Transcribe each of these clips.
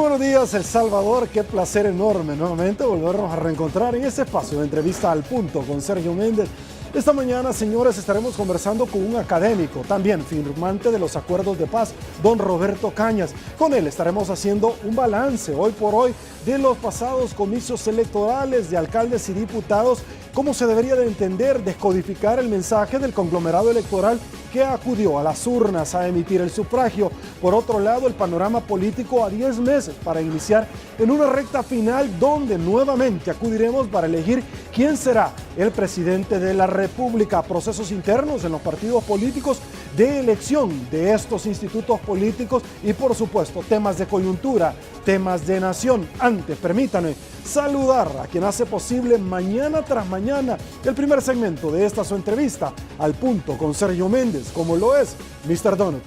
buenos días, El Salvador. Qué placer enorme nuevamente volvernos a reencontrar en este espacio de entrevista al punto con Sergio Méndez. Esta mañana, señores, estaremos conversando con un académico, también firmante de los acuerdos de paz, don Roberto Cañas. Con él estaremos haciendo un balance hoy por hoy de los pasados comicios electorales de alcaldes y diputados, cómo se debería de entender, descodificar el mensaje del conglomerado electoral que acudió a las urnas a emitir el sufragio. Por otro lado, el panorama político a 10 meses para iniciar en una recta final donde nuevamente acudiremos para elegir quién será el presidente de la República. Procesos internos en los partidos políticos de elección de estos institutos políticos y, por supuesto, temas de coyuntura, temas de nación. Antes, permítanme saludar a quien hace posible mañana tras mañana el primer segmento de esta su entrevista al punto con Sergio Méndez, como lo es Mr. Donut.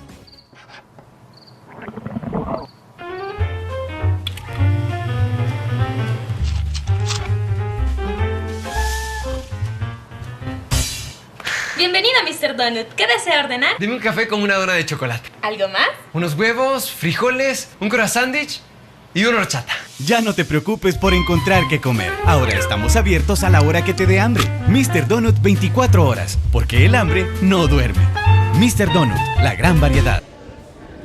Bienvenido, Mr. Donut. ¿Qué desea ordenar? Dime un café con una dona de chocolate. ¿Algo más? Unos huevos, frijoles, un croissant sándwich y una horchata. Ya no te preocupes por encontrar qué comer. Ahora estamos abiertos a la hora que te dé hambre. Mr. Donut 24 horas, porque el hambre no duerme. Mr. Donut, la gran variedad.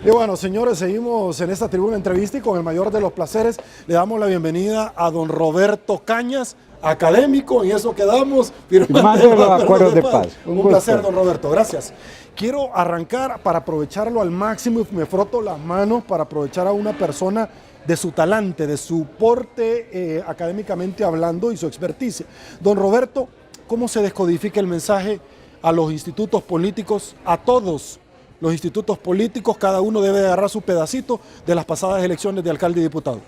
Y bueno, señores, seguimos en esta tribuna entrevista y con el mayor de los placeres le damos la bienvenida a don Roberto Cañas, académico, y eso quedamos firmante de los acuerdos de paz. Un placer, don Roberto, gracias. Quiero arrancar para aprovecharlo al máximo y me froto las manos para aprovechar a una persona de su talante, de su porte académicamente hablando y su experticia. Don Roberto, ¿cómo se descodifica el mensaje a los institutos políticos, a todos los institutos políticos? Cada uno debe agarrar su pedacito de las pasadas elecciones de alcalde y diputado.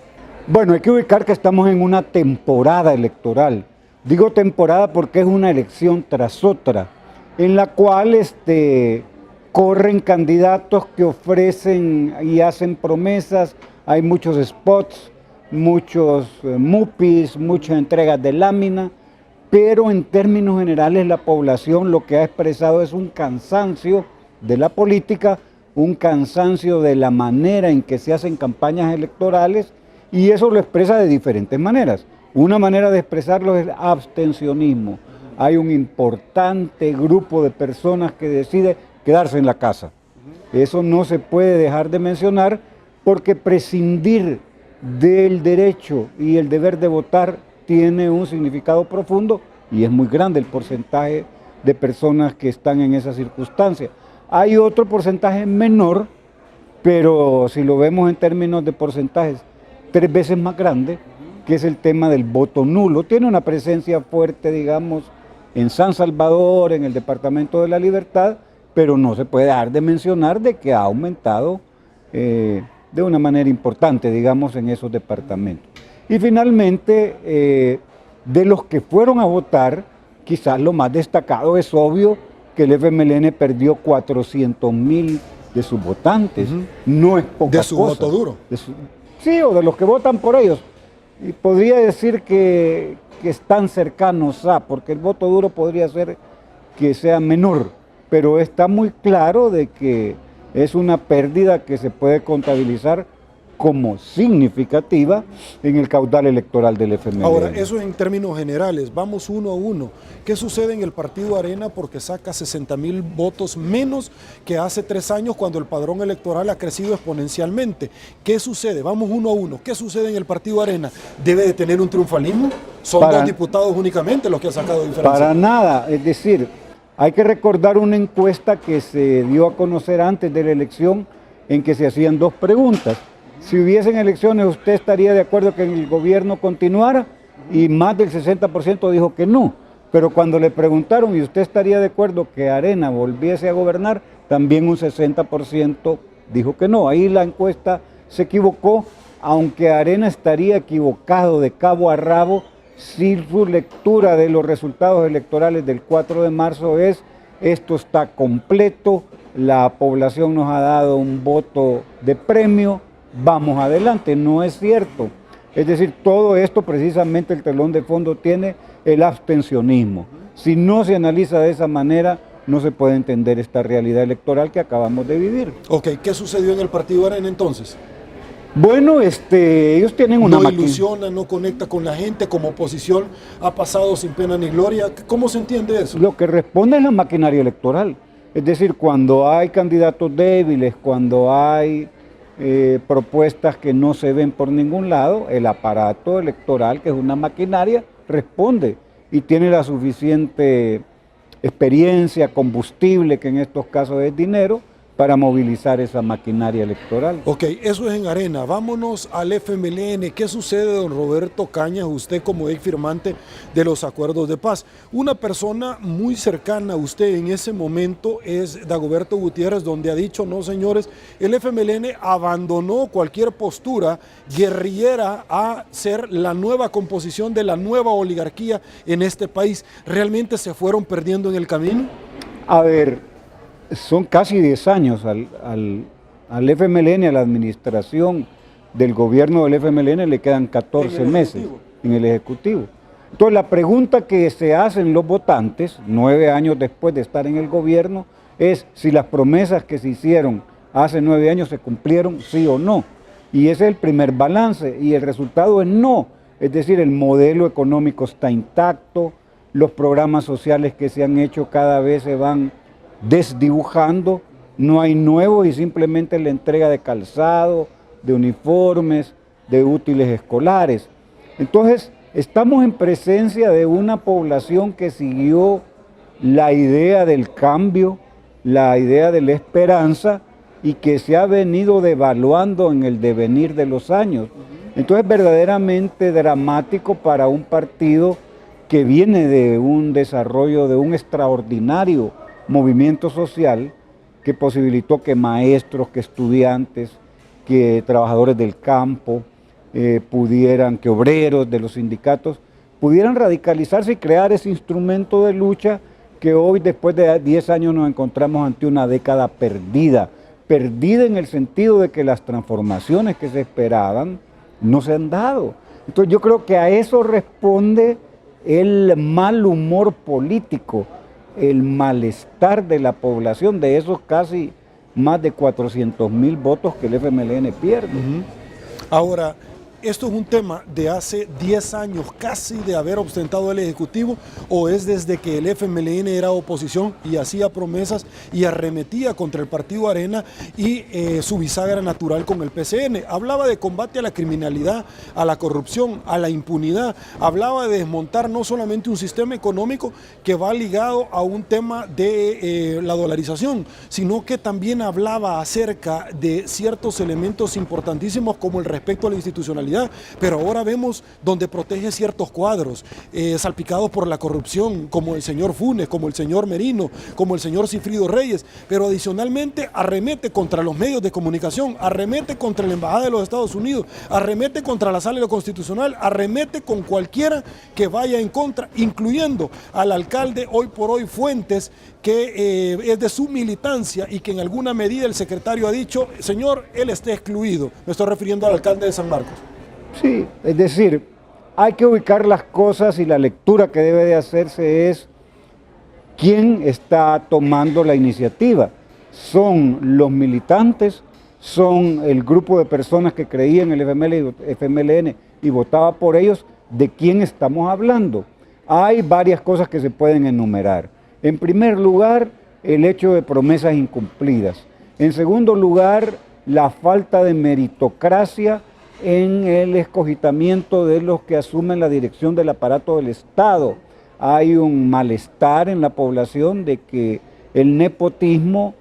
Bueno, hay que ubicar que estamos en una temporada electoral. Digo temporada porque es una elección tras otra, en la cual corren candidatos que ofrecen y hacen promesas. Hay muchos spots, muchos mupis, muchas entregas de lámina, pero en términos generales la población lo que ha expresado es un cansancio de la política, un cansancio de la manera en que se hacen campañas electorales, y eso lo expresa de diferentes maneras. Una manera de expresarlo es el abstencionismo. Hay un importante grupo de personas que decide quedarse en la casa. Eso no se puede dejar de mencionar, porque prescindir del derecho y el deber de votar tiene un significado profundo y es muy grande el porcentaje de personas que están en esa circunstancia. Hay otro porcentaje menor, pero si lo vemos en términos de porcentajes 3 veces más grande, que es el tema del voto nulo. Tiene una presencia fuerte, digamos, en San Salvador, en el Departamento de la Libertad, pero no se puede dejar de mencionar de que ha aumentado de una manera importante, digamos, en esos departamentos. Y finalmente, de los que fueron a votar, quizás lo más destacado es obvio que el FMLN perdió 400,000 de sus votantes. No es poca cosa. De su voto duro. Sí, o de los que votan por ellos. Y podría decir que están cercanos a, porque el voto duro podría ser que sea menor, pero está muy claro de que es una pérdida que se puede contabilizar como significativa en el caudal electoral del FMLN. Ahora, eso en términos generales, vamos uno a uno. ¿Qué sucede en el partido Arena? Porque saca 60,000 votos menos que hace 3 años cuando el padrón electoral ha crecido exponencialmente. ¿Qué sucede? Vamos uno a uno. ¿Qué sucede en el partido Arena? ¿Debe de tener un triunfalismo? ¿Son 2 diputados únicamente los que han sacado diferencia? Para nada, es decir, hay que recordar una encuesta que se dio a conocer antes de la elección en que se hacían 2 preguntas. Si hubiesen elecciones, ¿usted estaría de acuerdo que el gobierno continuara? Y más del 60% dijo que no. Pero cuando le preguntaron, ¿y usted estaría de acuerdo que Arena volviese a gobernar? También un 60% dijo que no. Ahí la encuesta se equivocó, aunque Arena estaría equivocado de cabo a rabo si su lectura de los resultados electorales del 4 de marzo es: esto está completo, la población nos ha dado un voto de premio, vamos adelante. No es cierto. Es decir, todo esto precisamente el telón de fondo tiene el abstencionismo. Si no se analiza de esa manera, no se puede entender esta realidad electoral que acabamos de vivir. Ok, ¿qué sucedió en el partido Arena entonces? Bueno, ellos tienen una No máquina. ilusiona, no conecta con la gente, como oposición ha pasado sin pena ni gloria. ¿Cómo se entiende eso? Lo que responde es la maquinaria electoral. Es decir, cuando hay candidatos débiles, cuando hay propuestas que no se ven por ningún lado, el aparato electoral, que es una maquinaria, responde y tiene la suficiente experiencia, combustible, que en estos casos es dinero, para movilizar esa maquinaria electoral. Ok, eso es en Arena. Vámonos al FMLN. ¿Qué sucede, don Roberto Cañas, usted como ex firmante de los acuerdos de paz? Una persona muy cercana a usted en ese momento es Dagoberto Gutiérrez, donde ha dicho, no señores, el FMLN abandonó cualquier postura guerrillera a ser la nueva composición de la nueva oligarquía en este país. ¿Realmente se fueron perdiendo en el camino? A ver, son casi 10 años al FMLN, a la administración del gobierno del FMLN le quedan 14 meses en el Ejecutivo. Entonces la pregunta que se hacen los votantes, 9 años después de estar en el gobierno, es si las promesas que se hicieron hace 9 años se cumplieron, sí o no. Y ese es el primer balance, y el resultado es no. Es decir, el modelo económico está intacto, los programas sociales que se han hecho cada vez se van desdibujando, no hay nuevos y simplemente la entrega de calzado, de uniformes, de útiles escolares. Entonces, estamos en presencia de una población que siguió la idea del cambio, la idea de la esperanza y que se ha venido devaluando en el devenir de los años. Entonces, verdaderamente dramático para un partido que viene de un desarrollo, de un extraordinario movimiento social que posibilitó que maestros, que estudiantes, que trabajadores del campo que obreros de los sindicatos pudieran radicalizarse y crear ese instrumento de lucha que hoy, después de 10 años, nos encontramos ante una década perdida en el sentido de que las transformaciones que se esperaban no se han dado. Entonces yo creo que a eso responde el mal humor político, el malestar de la población, de esos casi más de 400,000 votos que el FMLN pierde. Ahora, ¿esto es un tema de hace 10 años casi de haber ostentado el Ejecutivo o es desde que el FMLN era oposición y hacía promesas y arremetía contra el Partido Arena y su bisagra natural con el PCN? Hablaba de combate a la criminalidad, a la corrupción, a la impunidad. Hablaba de desmontar no solamente un sistema económico que va ligado a un tema de la dolarización, sino que también hablaba acerca de ciertos elementos importantísimos como el respeto a la institucionalidad. Pero ahora vemos donde protege ciertos cuadros salpicados por la corrupción, como el señor Funes, como el señor Merino, como el señor Cifrido Reyes, pero adicionalmente arremete contra los medios de comunicación, arremete contra la Embajada de los Estados Unidos, arremete contra la Sala de lo Constitucional, arremete con cualquiera que vaya en contra, incluyendo al alcalde hoy por hoy Fuentes, que es de su militancia y que en alguna medida el secretario ha dicho, señor, él está excluido. Me estoy refiriendo al alcalde de San Marcos. Sí, es decir, hay que ubicar las cosas y la lectura que debe de hacerse es quién está tomando la iniciativa. ¿Son los militantes? ¿Son el grupo de personas que creían en el FMLN y votaba por ellos? ¿De quién estamos hablando? Hay varias cosas que se pueden enumerar. En primer lugar, el hecho de promesas incumplidas. En segundo lugar, la falta de meritocracia en el escogitamiento de los que asumen la dirección del aparato del Estado. Hay un malestar en la población de que el nepotismo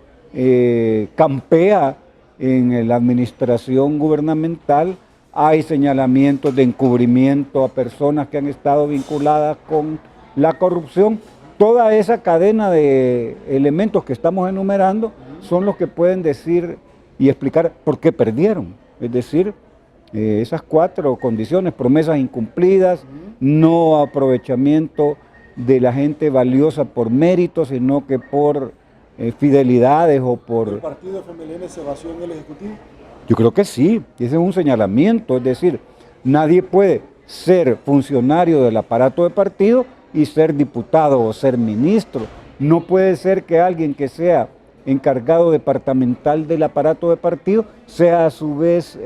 campea en la administración gubernamental. Hay señalamientos de encubrimiento a personas que han estado vinculadas con la corrupción. Toda esa cadena de elementos que estamos enumerando son los que pueden decir y explicar por qué perdieron. Es decir, esas 4 condiciones: promesas incumplidas, no aprovechamiento de la gente valiosa por mérito, sino que por fidelidades o por... ¿El partido FMLN se vació en el Ejecutivo? Yo creo que sí, ese es un señalamiento, es decir, nadie puede ser funcionario del aparato de partido y ser diputado o ser ministro. No puede ser que alguien que sea encargado departamental del aparato de partido, sea a su vez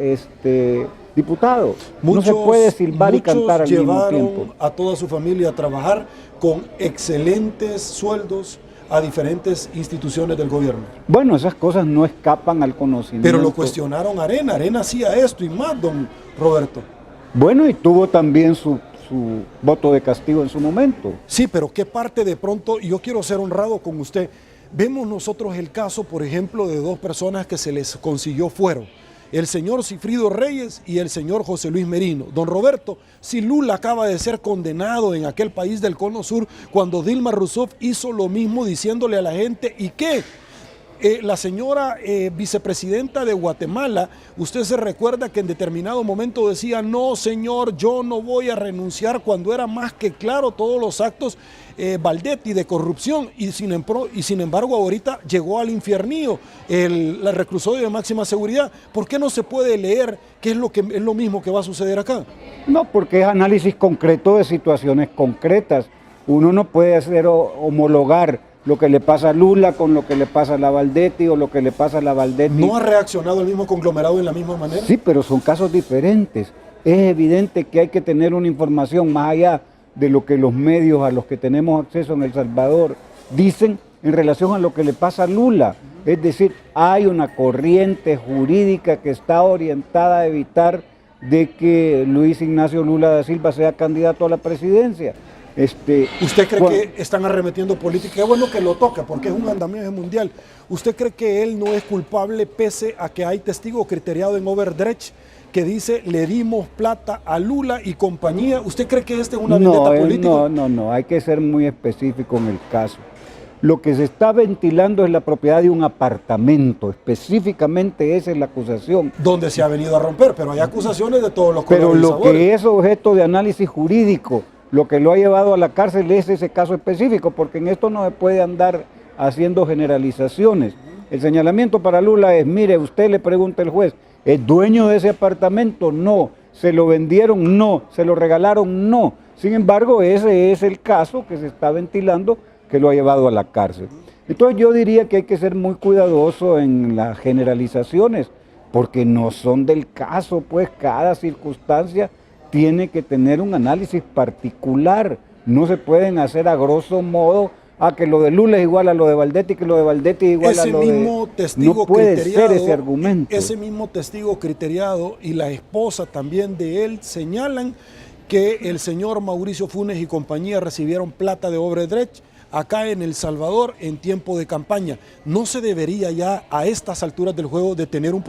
diputado. No se puede silbar y cantar al mismo tiempo. Llevaron a toda su familia a trabajar con excelentes sueldos a diferentes instituciones del gobierno. Bueno, esas cosas no escapan al conocimiento. Pero lo cuestionaron a Arena. Arena hacía esto y más, don Roberto. Bueno, y tuvo también su voto de castigo en su momento. Sí, pero ¿qué parte de pronto? Y yo quiero ser honrado con usted. Vemos nosotros el caso, por ejemplo, de dos personas que se les consiguió fuero. El señor Cifrido Reyes y el señor José Luis Merino. Don Roberto, si Lula acaba de ser condenado en aquel país del Cono Sur, cuando Dilma Rousseff hizo lo mismo diciéndole a la gente, ¿y qué? La señora vicepresidenta de Guatemala, usted se recuerda que en determinado momento decía, no señor, yo no voy a renunciar, cuando era más que claro todos los actos Valdetti de corrupción, y sin embargo ahorita llegó al infiernío, la reclusorio de máxima seguridad. ¿Por qué no se puede leer qué es lo mismo que va a suceder acá? No, porque es análisis concreto de situaciones concretas. Uno no puede homologar lo que le pasa a Lula con lo que le pasa a la Valdetti o lo que le pasa a la Valdetti. ¿No ha reaccionado el mismo conglomerado de la misma manera? Sí, pero son casos diferentes. Es evidente que hay que tener una información más allá de lo que los medios a los que tenemos acceso en El Salvador dicen en relación a lo que le pasa a Lula. Es decir, hay una corriente jurídica que está orientada a evitar de que Luis Ignacio Lula da Silva sea candidato a la presidencia. ¿Usted cree que están arremetiendo política? Es bueno que lo toca porque es un andamiaje mundial. ¿Usted cree que él no es culpable pese a que hay testigo criteriado en Overdrecht que dice le dimos plata a Lula y compañía? ¿Usted cree que esta es una vendetta política? No, hay que ser muy específico en el caso. Lo que se está ventilando es la propiedad de un apartamento, específicamente esa es la acusación. Donde se ha venido a romper, pero hay acusaciones de todos los colores. Pero lo que es objeto de análisis jurídico, lo que lo ha llevado a la cárcel es ese caso específico, porque en esto no se puede andar haciendo generalizaciones. El señalamiento para Lula es, mire, usted le pregunta al juez, ¿es dueño de ese apartamento? No. ¿Se lo vendieron? No. ¿Se lo regalaron? No. Sin embargo, ese es el caso que se está ventilando que lo ha llevado a la cárcel. Entonces yo diría que hay que ser muy cuidadoso en las generalizaciones, porque no son del caso, pues cada circunstancia tiene que tener un análisis particular. No se pueden hacer a grosso modo que lo de Lula es igual a lo de Valdetti, que lo de Valdetti es igual a lo de... mismo testigo no puede criteriado, ser ese argumento. Ese mismo testigo criteriado y la esposa también de él señalan que el señor Mauricio Funes y compañía recibieron plata de Odebrecht acá en El Salvador en tiempo de campaña. ¿No se debería ya a estas alturas del juego de tener un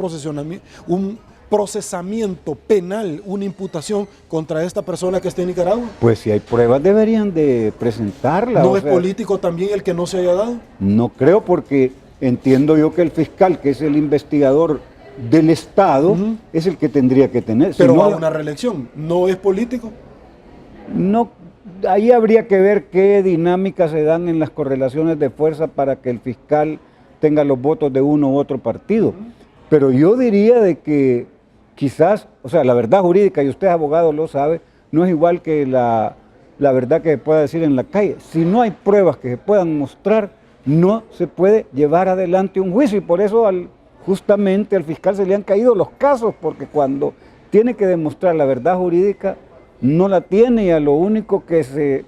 procesamiento penal, una imputación contra esta persona que está en Nicaragua? Pues si hay pruebas deberían de presentarla. ¿No es político también el que no se haya dado? No creo, porque entiendo yo que el fiscal, que es el investigador del Estado, es el que tendría que tener. Pero si no, a una reelección, ¿no es político? No, ahí habría que ver qué dinámicas se dan en las correlaciones de fuerza para que el fiscal tenga los votos de uno u otro partido. Pero yo diría de que quizás, o sea, la verdad jurídica, y usted abogado lo sabe, no es igual que la verdad que se pueda decir en la calle. Si no hay pruebas que se puedan mostrar, no se puede llevar adelante un juicio, y por eso justamente al fiscal se le han caído los casos, porque cuando tiene que demostrar la verdad jurídica, no la tiene, y a lo único que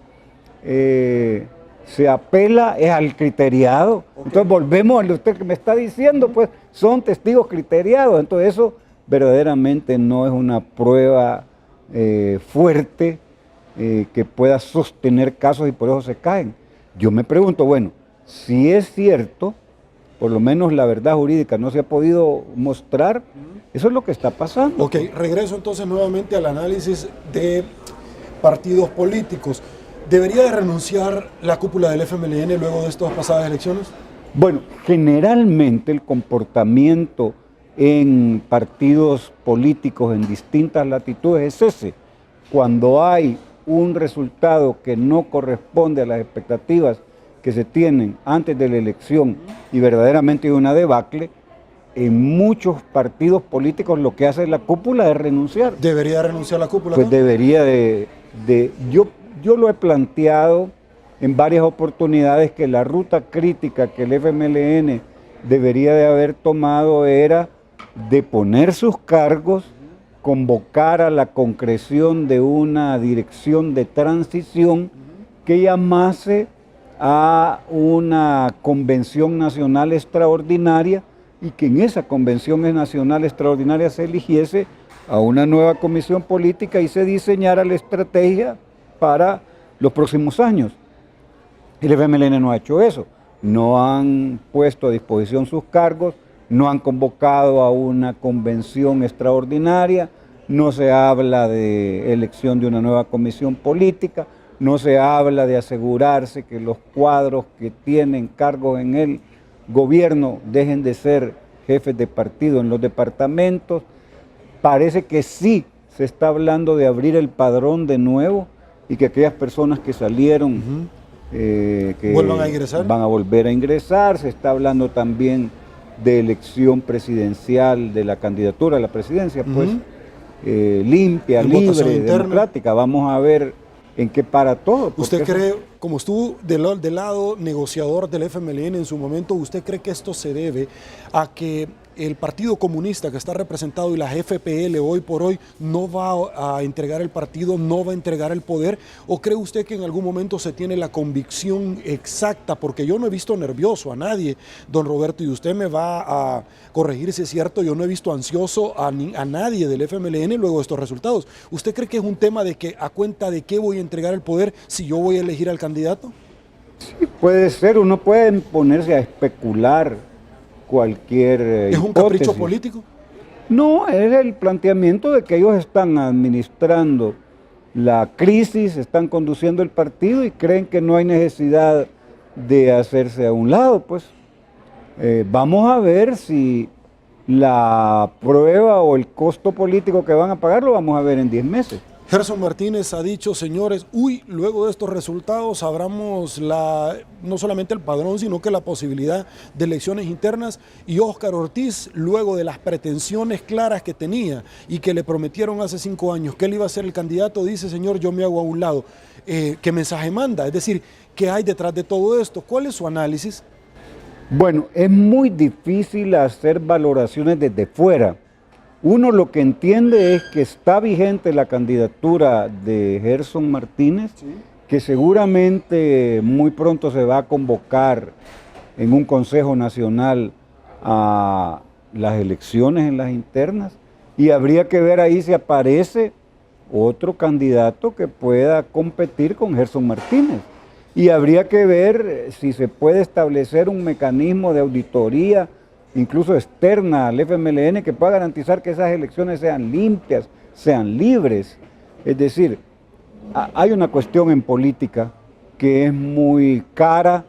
se apela es al criteriado. Okay. Entonces volvemos a lo que usted me está diciendo, pues son testigos criteriados, entonces eso verdaderamente no es una prueba fuerte que pueda sostener casos, y por eso se caen. Yo me pregunto, bueno, si es cierto, por lo menos la verdad jurídica no se ha podido mostrar, eso es lo que está pasando. Ok, regreso entonces nuevamente al análisis de partidos políticos. ¿Debería de renunciar la cúpula del FMLN luego de estas pasadas elecciones? Bueno, generalmente el comportamiento en partidos políticos en distintas latitudes es ese. Cuando hay un resultado que no corresponde a las expectativas que se tienen antes de la elección y verdaderamente hay una debacle, en muchos partidos políticos lo que hace la cúpula es renunciar. ¿Debería renunciar la cúpula? Pues debería yo lo he planteado en varias oportunidades, que la ruta crítica que el FMLN debería de haber tomado era deponer sus cargos, convocar a la concreción de una dirección de transición que llamase a una convención nacional extraordinaria y que en esa convención nacional extraordinaria se eligiese a una nueva comisión política y se diseñara la estrategia para los próximos años. El FMLN no ha hecho eso, no han puesto a disposición sus cargos, no han convocado a una convención extraordinaria, no se habla de elección de una nueva comisión política, no se habla de asegurarse que los cuadros que tienen cargos en el gobierno dejen de ser jefes de partido en los departamentos. Parece que sí se está hablando de abrir el padrón de nuevo y que aquellas personas que salieron que ¿vuelvan a ingresar? Van a volver a ingresar. Se está hablando también de elección presidencial, de la candidatura a la presidencia, pues limpia, libre, democrática. Vamos a ver en qué para todo. ¿Usted cree, como estuvo del lado negociador del FMLN en su momento, usted cree que esto se debe a que el Partido Comunista que está representado y la FPL hoy por hoy no va a entregar el partido, no va a entregar el poder? ¿O cree usted que en algún momento se tiene la convicción exacta? Porque yo no he visto nervioso a nadie, don Roberto, y usted me va a corregir si es cierto, yo no he visto ansioso a nadie del FMLN luego de estos resultados. ¿Usted cree que es un tema de que a cuenta de qué voy a entregar el poder si yo voy a elegir al candidato? Sí, puede ser, uno puede ponerse a especular cualquier ¿Es un capricho político? No, es el planteamiento de que ellos están administrando la crisis, están conduciendo el partido y creen que no hay necesidad de hacerse a un lado, pues. Vamos a ver si la prueba o el costo político que van a pagar lo vamos a ver en 10 meses. Gerson Martínez ha dicho, señores, luego de estos resultados abramos no solamente el padrón, sino que la posibilidad de elecciones internas. Y Óscar Ortiz, luego de las pretensiones claras que tenía y que le prometieron hace 5 años que él iba a ser el candidato, dice, señor, yo me hago a un lado. ¿Qué mensaje manda? Es decir, ¿qué hay detrás de todo esto? ¿Cuál es su análisis? Bueno, es muy difícil hacer valoraciones desde fuera. Uno lo que entiende es que está vigente la candidatura de Gerson Martínez, ¿sí?, que seguramente muy pronto se va a convocar en un Consejo Nacional a las elecciones en las internas, y habría que ver ahí si aparece otro candidato que pueda competir con Gerson Martínez. Y habría que ver si se puede establecer un mecanismo de auditoría incluso externa al FMLN, que pueda garantizar que esas elecciones sean limpias, sean libres. Es decir, hay una cuestión en política que es muy cara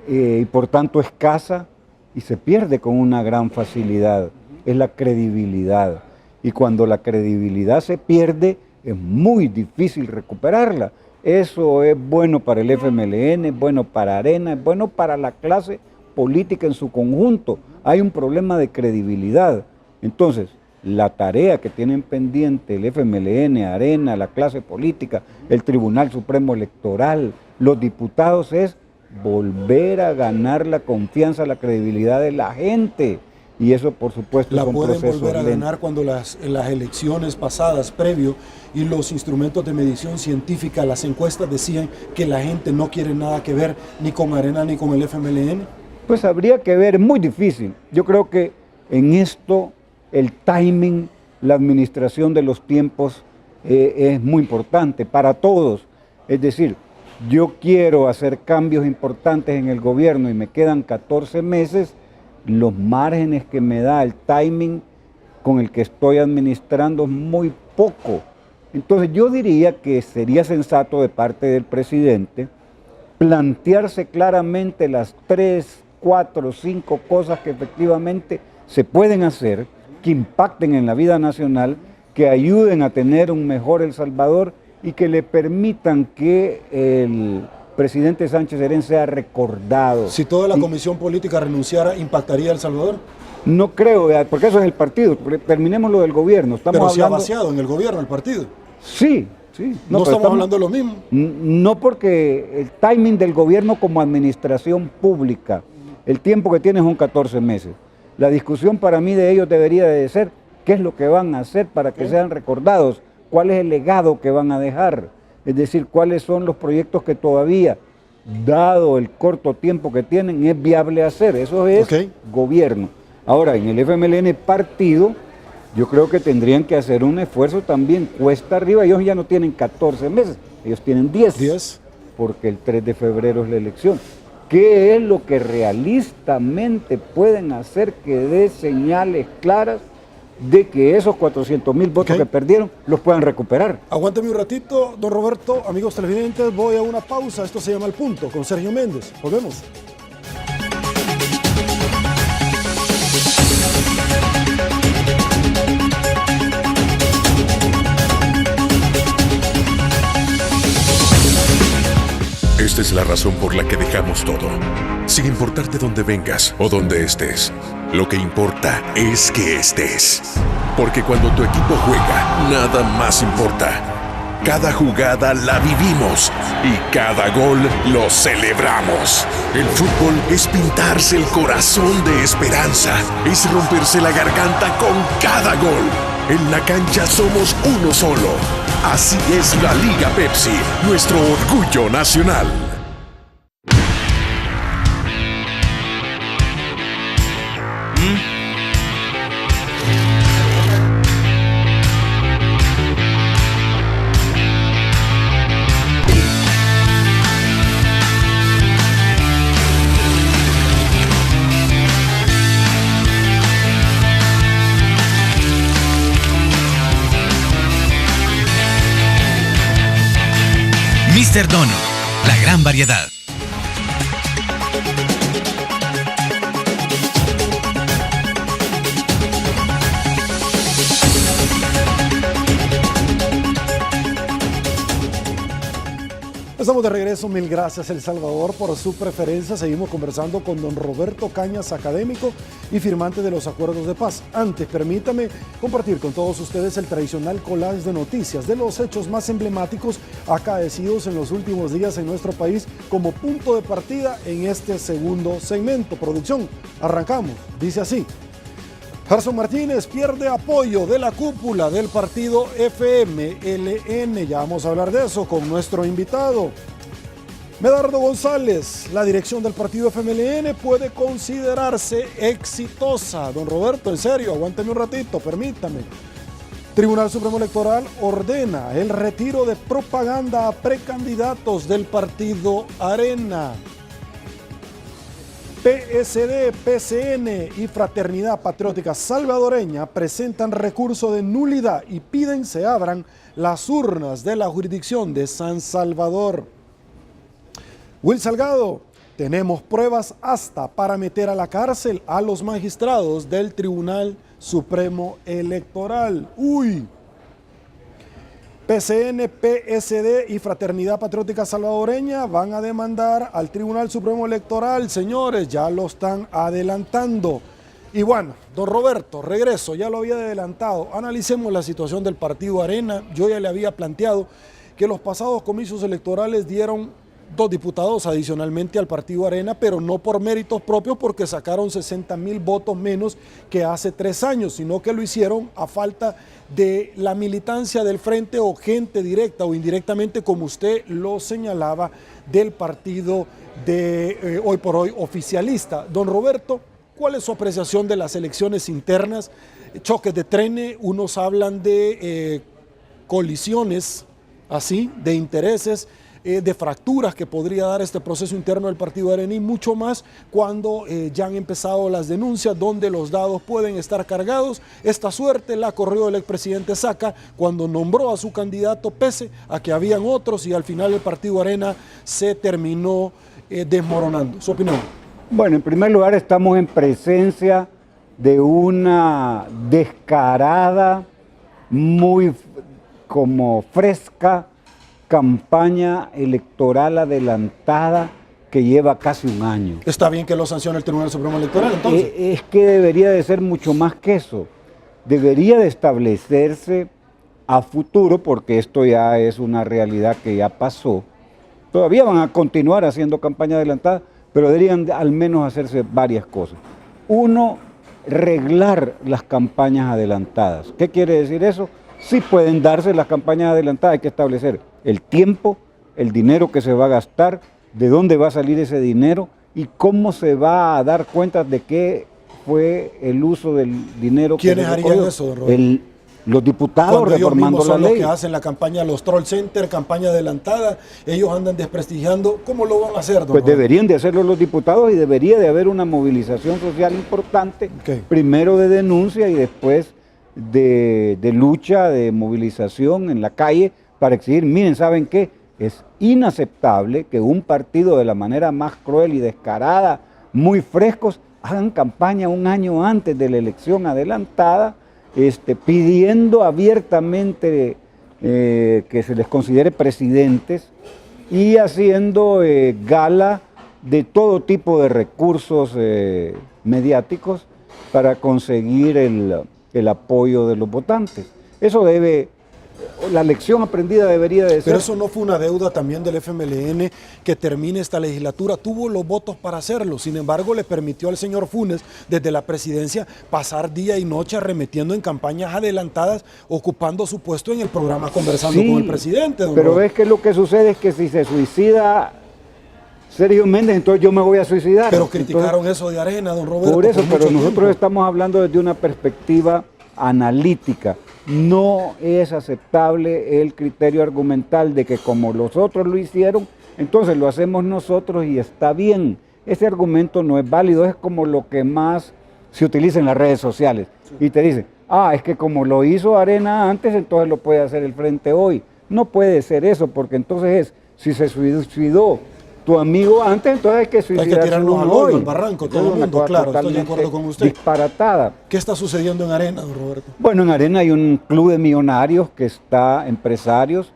y por tanto escasa y se pierde con una gran facilidad, es la credibilidad. Y cuando la credibilidad se pierde, es muy difícil recuperarla. Eso es bueno para el FMLN, es bueno para Arena, es bueno para la clase política en su conjunto. Hay un problema de credibilidad. Entonces, la tarea que tienen pendiente el FMLN, Arena, la clase política, el Tribunal Supremo Electoral, los diputados, es volver a ganar la confianza, la credibilidad de la gente. Y eso, por supuesto, la pueden volver a ganar cuando las elecciones pasadas, previo, y los instrumentos de medición científica, las encuestas decían que la gente no quiere nada que ver ni con Arena ni con el FMLN. Pues habría que ver, muy difícil. Yo creo que en esto el timing, la administración de los tiempos es muy importante para todos. Es decir, yo quiero hacer cambios importantes en el gobierno y me quedan 14 meses, los márgenes que me da el timing con el que estoy administrando es muy poco. Entonces yo diría que sería sensato de parte del presidente plantearse claramente las 3, 4, 5 cosas que efectivamente se pueden hacer, que impacten en la vida nacional, que ayuden a tener un mejor El Salvador y que le permitan que el presidente Sánchez Serén sea recordado. Si toda la comisión política renunciara, ¿impactaría El Salvador? No creo, porque eso es el partido. Terminemos lo del gobierno. Pero se ha vaciado en el gobierno el partido. Sí, sí. No estamos hablando de lo mismo. No, porque el timing del gobierno como administración pública El tiempo que tienen son 14 meses. La discusión para mí de ellos debería de ser qué es lo que van a hacer para que sean recordados, cuál es el legado que van a dejar, es decir, cuáles son los proyectos que todavía, dado el corto tiempo que tienen, es viable hacer. Eso es gobierno. Ahora, en el FMLN partido, yo creo que tendrían que hacer un esfuerzo también cuesta arriba. Ellos ya no tienen 14 meses, ellos tienen 10, porque el 3 de febrero es la elección. ¿Qué es lo que realistamente pueden hacer que dé señales claras de que esos 400,000 votos que perdieron los puedan recuperar? Aguántame un ratito, don Roberto, amigos televidentes, voy a una pausa. Esto se llama El Punto con Sergio Méndez. Volvemos. Esta es la razón por la que dejamos todo, sin importar de dónde vengas o dónde estés. Lo que importa es que estés. Porque cuando tu equipo juega, nada más importa. Cada jugada la vivimos y cada gol lo celebramos. El fútbol es pintarse el corazón de esperanza, es romperse la garganta con cada gol. En la cancha somos uno solo. Así es la Liga Pepsi, nuestro orgullo nacional. Mr. Donut, la gran variedad. Estamos de regreso, mil gracias El Salvador por su preferencia. Seguimos conversando con don Roberto Cañas, académico y firmante de los acuerdos de paz. Antes, permítame compartir con todos ustedes el tradicional collage de noticias de los hechos más emblemáticos acaecidos en los últimos días en nuestro país como punto de partida en este segundo segmento. Producción, arrancamos, dice así. Gerson Martínez pierde apoyo de la cúpula del partido FMLN. Ya vamos a hablar de eso con nuestro invitado. Medardo González, la dirección del partido FMLN puede considerarse exitosa. Don Roberto, en serio, aguánteme un ratito, permítame. Tribunal Supremo Electoral ordena el retiro de propaganda a precandidatos del partido Arena. PSD, PCN y Fraternidad Patriótica Salvadoreña presentan recurso de nulidad y piden se abran las urnas de la jurisdicción de San Salvador. Will Salgado, tenemos pruebas hasta para meter a la cárcel a los magistrados del Tribunal Supremo Electoral. ¡Uy! PCN, PSD y Fraternidad Patriótica Salvadoreña van a demandar al Tribunal Supremo Electoral. Señores, ya lo están adelantando. Y bueno, don Roberto, regreso, ya lo había adelantado. Analicemos la situación del partido Arena. Yo ya le había planteado que los pasados comicios electorales dieron 2 diputados adicionalmente al partido Arena, pero no por méritos propios porque sacaron 60,000 votos menos que hace 3 años, sino que lo hicieron a falta de la militancia del frente o gente directa o indirectamente, como usted lo señalaba, del partido de hoy por hoy oficialista. Don Roberto, ¿cuál es su apreciación de las elecciones internas? Choques de trenes, unos hablan de colisiones, así, de intereses, de fracturas que podría dar este proceso interno del partido Arena y mucho más cuando ya han empezado las denuncias donde los dados pueden estar cargados. Esta suerte la corrió el expresidente Saca cuando nombró a su candidato pese a que habían otros y al final el partido Arena se terminó desmoronando. ¿Su opinión? Bueno, en primer lugar estamos en presencia de una descarada, muy como fresca, campaña electoral adelantada que lleva casi un año. ¿Está bien que lo sancione el Tribunal Supremo Electoral entonces? Es que debería de ser mucho más que eso. Debería de establecerse a futuro, porque esto ya es una realidad que ya pasó. Todavía van a continuar haciendo campaña adelantada, pero deberían al menos hacerse varias cosas. Uno, reglar las campañas adelantadas. ¿Qué quiere decir eso? Sí pueden darse las campañas adelantadas, hay que establecer el tiempo, el dinero que se va a gastar, de dónde va a salir ese dinero y cómo se va a dar cuenta de qué fue el uso del dinero. ¿Quiénes harían eso, don Roberto? Los diputados cuando reformando ellos la son ley. los que hacen la campaña, los troll center, campaña adelantada, ellos andan desprestigiando. ¿Cómo lo van a hacer, don Pues Roberto? deberían de hacerlo los diputados y debería de haber una movilización social importante, primero de denuncia y después de lucha, de movilización en la calle para exigir, miren, ¿saben qué? Es inaceptable que un partido de la manera más cruel y descarada, muy frescos, hagan campaña un año antes de la elección adelantada, pidiendo abiertamente que se les considere presidentes y haciendo gala de todo tipo de recursos mediáticos para conseguir el apoyo de los votantes. Eso la lección aprendida debería de ser. Pero eso no fue una deuda también del FMLN que termine esta legislatura. Tuvo los votos para hacerlo. Sin embargo, le permitió al señor Funes, desde la presidencia, pasar día y noche arremetiendo en campañas adelantadas, ocupando su puesto en el programa Conversando con el Presidente. Pero ves que lo que sucede es que si se suicida Sergio Méndez, entonces yo me voy a suicidar. Pero criticaron eso de Arena, don Roberto. Por eso, pero nosotros tiempo. estamos hablando desde una perspectiva analítica. No es aceptable el criterio argumental de que como los otros lo hicieron, entonces lo hacemos nosotros y está bien. Ese argumento no es válido, es como lo que más se utiliza en las redes sociales. Y te dicen, es que como lo hizo Arena antes, entonces lo puede hacer el Frente hoy. No puede ser eso, porque entonces si se suicidó tu amigo antes, entonces hay que suicidarse. Hay que tirarnos al hoyo, hoy. al barranco, todo el mundo, claro, estoy de acuerdo con usted. Disparatada. ¿Qué está sucediendo en Arena, don Roberto? Bueno, en Arena hay un club de millonarios empresarios,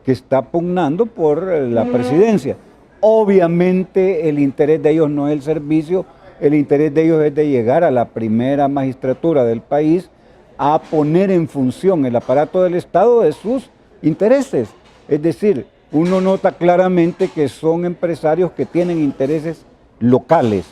que está pugnando por la presidencia. Obviamente el interés de ellos no es el servicio, el interés de ellos es de llegar a la primera magistratura del país a poner en función el aparato del Estado de sus intereses. Es decir, uno nota claramente que son empresarios que tienen intereses locales,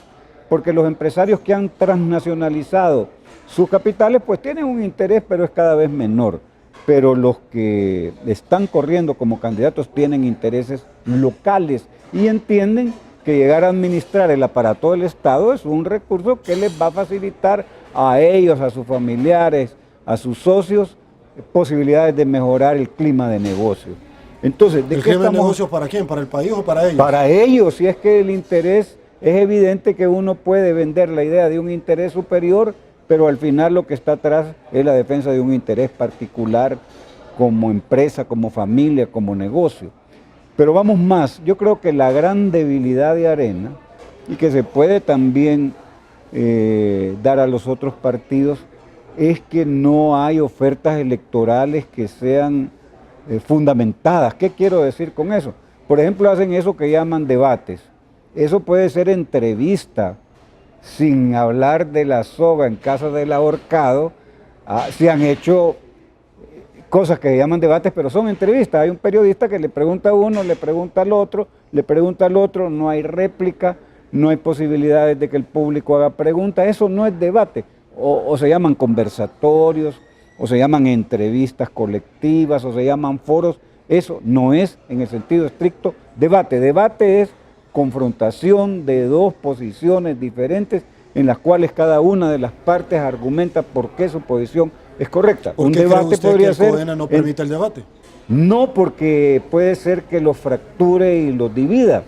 porque los empresarios que han transnacionalizado sus capitales pues tienen un interés, pero es cada vez menor. Pero los que están corriendo como candidatos tienen intereses locales y entienden que llegar a administrar el aparato del Estado es un recurso que les va a facilitar a ellos, a sus familiares, a sus socios, posibilidades de mejorar el clima de negocio. Entonces, ¿El clima de negocios para quién? ¿Para el país o para ellos? Para ellos, si es que el interés, es evidente que uno puede vender la idea de un interés superior, pero al final lo que está atrás es la defensa de un interés particular como empresa, como familia, como negocio. Pero vamos más, yo creo que la gran debilidad de Arena, y que se puede también dar a los otros partidos, es que no hay ofertas electorales que sean fundamentadas. ¿Qué quiero decir con eso? Por ejemplo, hacen eso que llaman debates. Eso puede ser entrevista, sin hablar de la soga en casa del ahorcado. Se han hecho cosas que se llaman debates, pero son entrevistas. Hay un periodista que le pregunta a uno, le pregunta al otro, le pregunta al otro, no hay réplica, no hay posibilidades de que el público haga preguntas. Eso no es debate. O se llaman conversatorios, o se llaman entrevistas colectivas, o se llaman foros. Eso no es, en el sentido estricto, debate. Debate es confrontación de dos posiciones diferentes en las cuales cada una de las partes argumenta por qué su posición es correcta. ¿Por qué cree usted que el CODENA no permite el debate? No, porque puede ser que los fracture y los divida.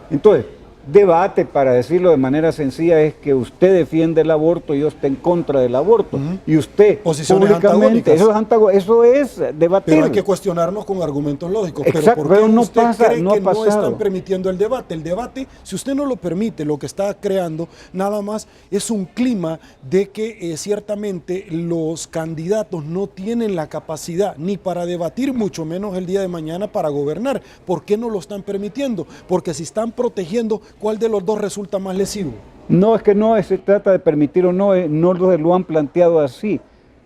Entonces, debate, para decirlo de manera sencilla, es que usted defiende el aborto y yo esté en contra del aborto. Y usted posiciones públicamente, eso es debatir. Pero hay que cuestionarnos con argumentos lógicos. Exacto, pero ¿por qué no usted pasa, cree no que ha no pasado. están permitiendo el debate? El debate, si usted no lo permite, lo que está creando nada más es un clima de que ciertamente los candidatos no tienen la capacidad ni para debatir, mucho menos el día de mañana para gobernar. ¿Por qué no lo están permitiendo? Porque si están protegiendo, ¿cuál de los dos resulta más lesivo? No, es que no se trata de permitir o no, no lo han planteado así.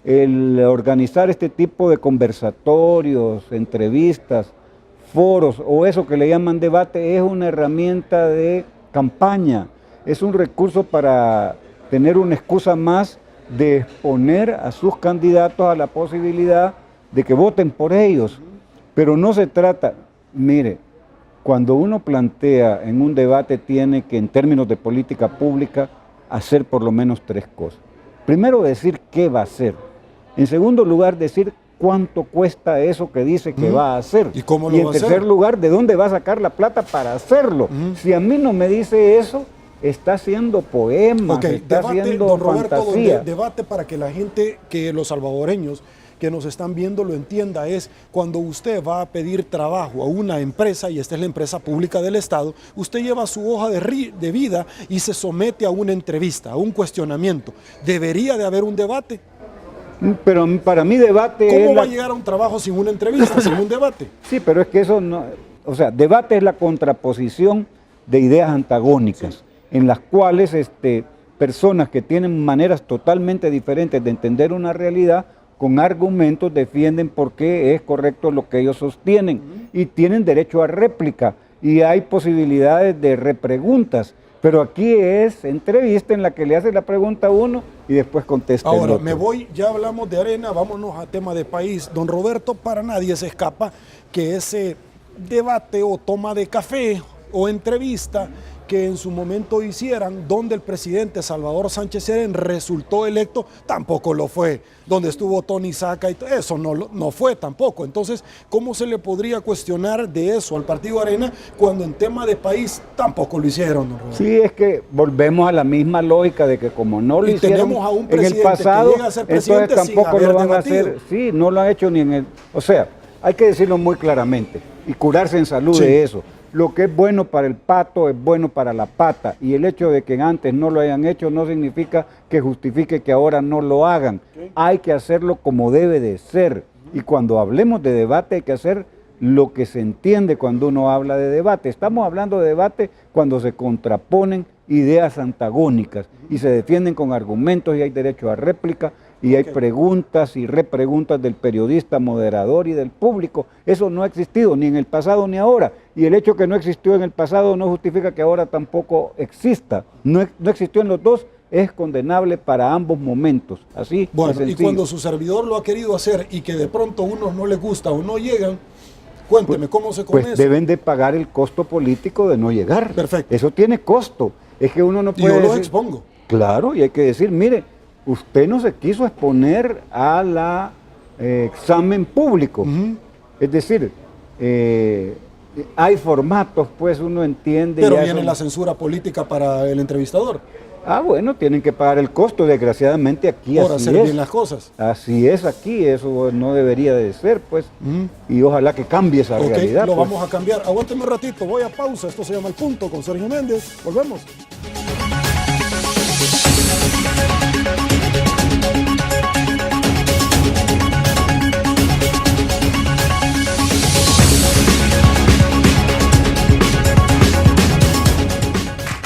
El organizar este tipo de conversatorios, entrevistas, foros o eso que le llaman debate es una herramienta de campaña, es un recurso para tener una excusa más de exponer a sus candidatos a la posibilidad de que voten por ellos. Pero no se trata, mire, cuando uno plantea en un debate tiene que, en términos de política pública, hacer por lo menos 3 cosas. Primero, decir qué va a hacer. En segundo lugar, decir cuánto cuesta eso que dice que va a hacer. ¿Y cómo lo y en va a hacer? tercer lugar, de dónde va a sacar la plata para hacerlo. Si a mí no me dice eso, está haciendo poemas, está haciendo don Roberto, fantasía. Debate para que la gente, que los salvadoreños que nos están viendo lo entienda, es cuando usted va a pedir trabajo a una empresa, y esta es la empresa pública del Estado, usted lleva su hoja de vida y se somete a una entrevista, a un cuestionamiento. ¿Debería de haber un debate? Pero para mí debate ¿Cómo es va a llegar a un trabajo sin una entrevista, sin un debate? Sí, pero es que eso no... O sea, debate es la contraposición de ideas antagónicas, en las cuales personas que tienen maneras totalmente diferentes de entender una realidad, con argumentos defienden por qué es correcto lo que ellos sostienen y tienen derecho a réplica y hay posibilidades de repreguntas. Pero aquí es entrevista en la que le hace la pregunta a uno y después contesta el Ahora, otro. me voy, ya hablamos de arena, vámonos a tema de país. Don Roberto, para nadie se escapa que ese debate o toma de café o entrevista que en su momento hicieran, donde el presidente Salvador Sánchez Serén resultó electo, tampoco lo fue. Donde estuvo Tony Saca, y eso no fue tampoco. Entonces, ¿cómo se le podría cuestionar de eso al Partido Arena cuando en tema de país tampoco lo hicieron, don Roberto? Sí, es que volvemos a la misma lógica de que como no lo Y hicieron tenemos a un en el presidente pasado, que llega a ser presidente entonces tampoco sin lo haber van a debatido. hacer. Sí, no lo ha hecho ni en el... O sea, hay que decirlo muy claramente y curarse en salud Sí. de eso. Lo que es bueno para el pato es bueno para la pata, y el hecho de que antes no lo hayan hecho no significa que justifique que ahora no lo hagan. Hay que hacerlo como debe de ser, y cuando hablemos de debate hay que hacer lo que se entiende cuando uno habla de debate. Estamos hablando de debate cuando se contraponen ideas antagónicas y se defienden con argumentos y hay derecho a réplica y hay preguntas y repreguntas del periodista, moderador y del público. Eso no ha existido ni en el pasado ni ahora, y el hecho que no existió en el pasado no justifica que ahora tampoco exista. No existió en los dos, es condenable para ambos momentos. Así. Bueno, y cuando su servidor lo ha querido hacer y que de pronto a unos no les gusta o no llegan, cuénteme cómo se come pues eso. deben de pagar el costo político de no llegar. Perfecto. Eso tiene costo. Es que uno no Y puede yo lo decir- expongo. Claro, y hay que decir, mire, usted no se quiso exponer a la examen público. Es decir, hay formatos, pues uno entiende. Pero ya viene eso- la censura política para el entrevistador Ah, bueno, tienen que pagar el costo, desgraciadamente aquí por así hacer es. bien las cosas. Así es aquí, eso no debería de ser, pues. Y ojalá que cambie esa Ok, realidad. lo pues. vamos a cambiar. Aguánteme un ratito, voy a pausa. Esto se llama El Punto con Sergio Méndez. Volvemos.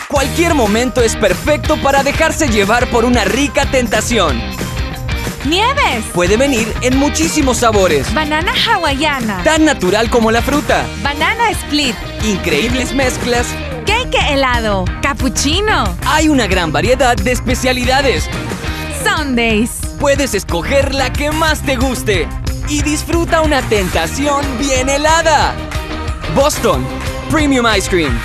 Cualquier momento es perfecto para dejarse llevar por una rica tentación. Nieves, Puede venir en muchísimos sabores, banana hawaiana, tan natural como la fruta. banana split, Increíbles mezclas. cake helado, cappuccino, Hay una gran variedad de especialidades. sundaes. Puedes escoger la que más te guste y disfruta una tentación bien helada. Boston Premium Ice Cream.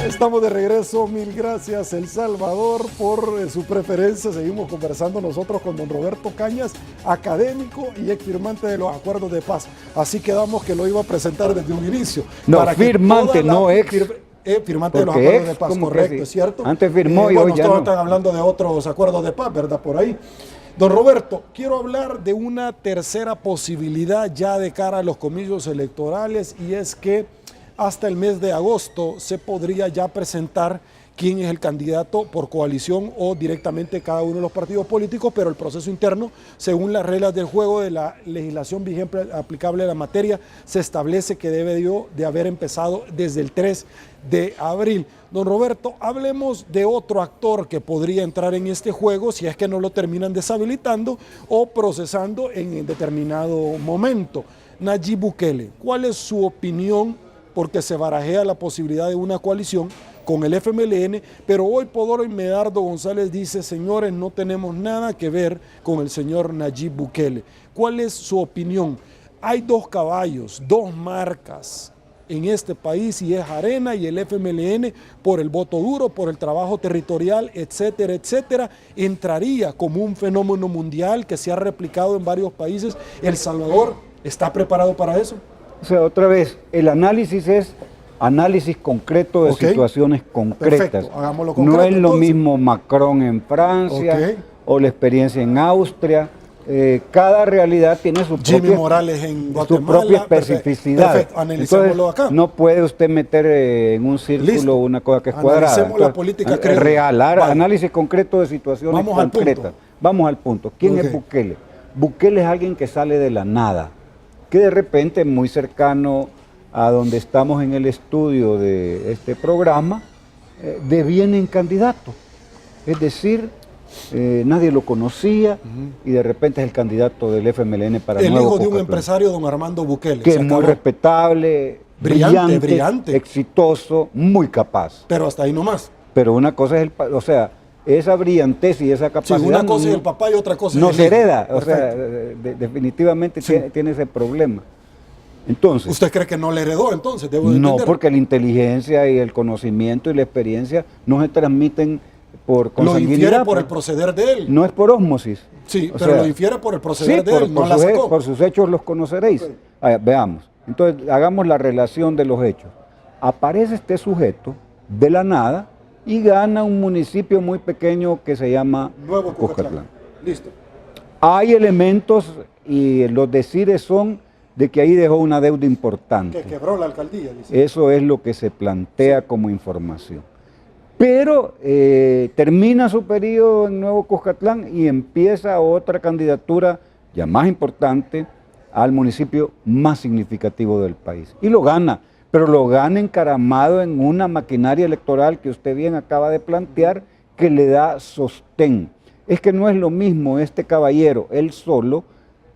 Estamos de regreso, mil gracias El Salvador por su preferencia. Seguimos conversando nosotros con don Roberto Cañas, académico y exfirmante de los acuerdos de paz. Así quedamos que lo iba a presentar desde un inicio. No, para que firmante, toda la- no ex. Firmante de los Porque acuerdos ex, de paz, como que correcto, sí. ¿es cierto? Antes firmó y bueno, hoy ya todos no. están hablando de otros acuerdos de paz, ¿verdad? Por ahí. Don Roberto, quiero hablar de una tercera posibilidad ya de cara a los comicios electorales, y es que hasta el mes de agosto se podría ya presentar quién es el candidato por coalición o directamente cada uno de los partidos políticos, pero el proceso interno, según las reglas del juego de la legislación vigente aplicable a la materia, se establece que debe de haber empezado desde el 3 de abril. Don Roberto, hablemos de otro actor que podría entrar en este juego si es que no lo terminan deshabilitando o procesando en determinado momento. Nayib Bukele, ¿cuál es su opinión? Porque se barajea la posibilidad de una coalición con el FMLN, pero hoy por hoy Medardo González dice, señores, no tenemos nada que ver con el señor Nayib Bukele. ¿Cuál es su opinión? Hay dos caballos, dos marcas en este país, y es Arena y el FMLN, por el voto duro, por el trabajo territorial, etcétera, etcétera. Entraría como un fenómeno mundial que se ha replicado en varios países. ¿El Salvador está preparado para eso? O sea, otra vez, el análisis es análisis concreto de situaciones concretas. Perfecto, hagámoslo concreto, no es lo entonces. mismo Macron en Francia o la experiencia en Austria. Cada realidad tiene su propia especificidad. Perfecto, analicémoslo acá. No puede usted meter en un círculo una cosa que es cuadrada. Analicemos la política real, vale. Análisis concreto de situaciones concretas. Vamos al punto. ¿Quién es Bukele? Bukele es alguien que sale de la nada, que de repente, muy cercano a donde estamos en el estudio de este programa, deviene en candidato. Es decir, nadie lo conocía y de repente es el candidato del FMLN para el Nuevo hijo de un Cocatlán, empresario, don Armando Bukele. que es muy respetable, brillante, exitoso, muy capaz. Pero hasta ahí nomás. Pero una cosa es o sea, esa brillantez y esa capacidad. Sí, una cosa es el papá y otra cosa es no el se hijo. hereda. O Perfecto. sea, definitivamente tiene ese problema. Entonces, ¿usted cree que no le heredó entonces? No, porque la inteligencia y el conocimiento y la experiencia no se transmiten por consanguinidad. Lo infiere por el proceder de él. No es por ósmosis. Sí, pero lo infiere por el proceder de él, no la sacó. Por sus hechos los conoceréis. Sí. Veamos. Entonces, hagamos la relación de los hechos. Aparece este sujeto de la nada y gana un municipio muy pequeño que se llama Nuevo Cocatlán. Listo. Hay elementos y los decires son de que ahí dejó una deuda importante. Que quebró la alcaldía, dice. Eso es lo que se plantea como información. Pero termina su periodo en Nuevo Cuscatlán y empieza otra candidatura ya más importante al municipio más significativo del país. Y lo gana, pero lo gana encaramado en una maquinaria electoral que usted bien acaba de plantear, que le da sostén. Es que no es lo mismo este caballero, él solo,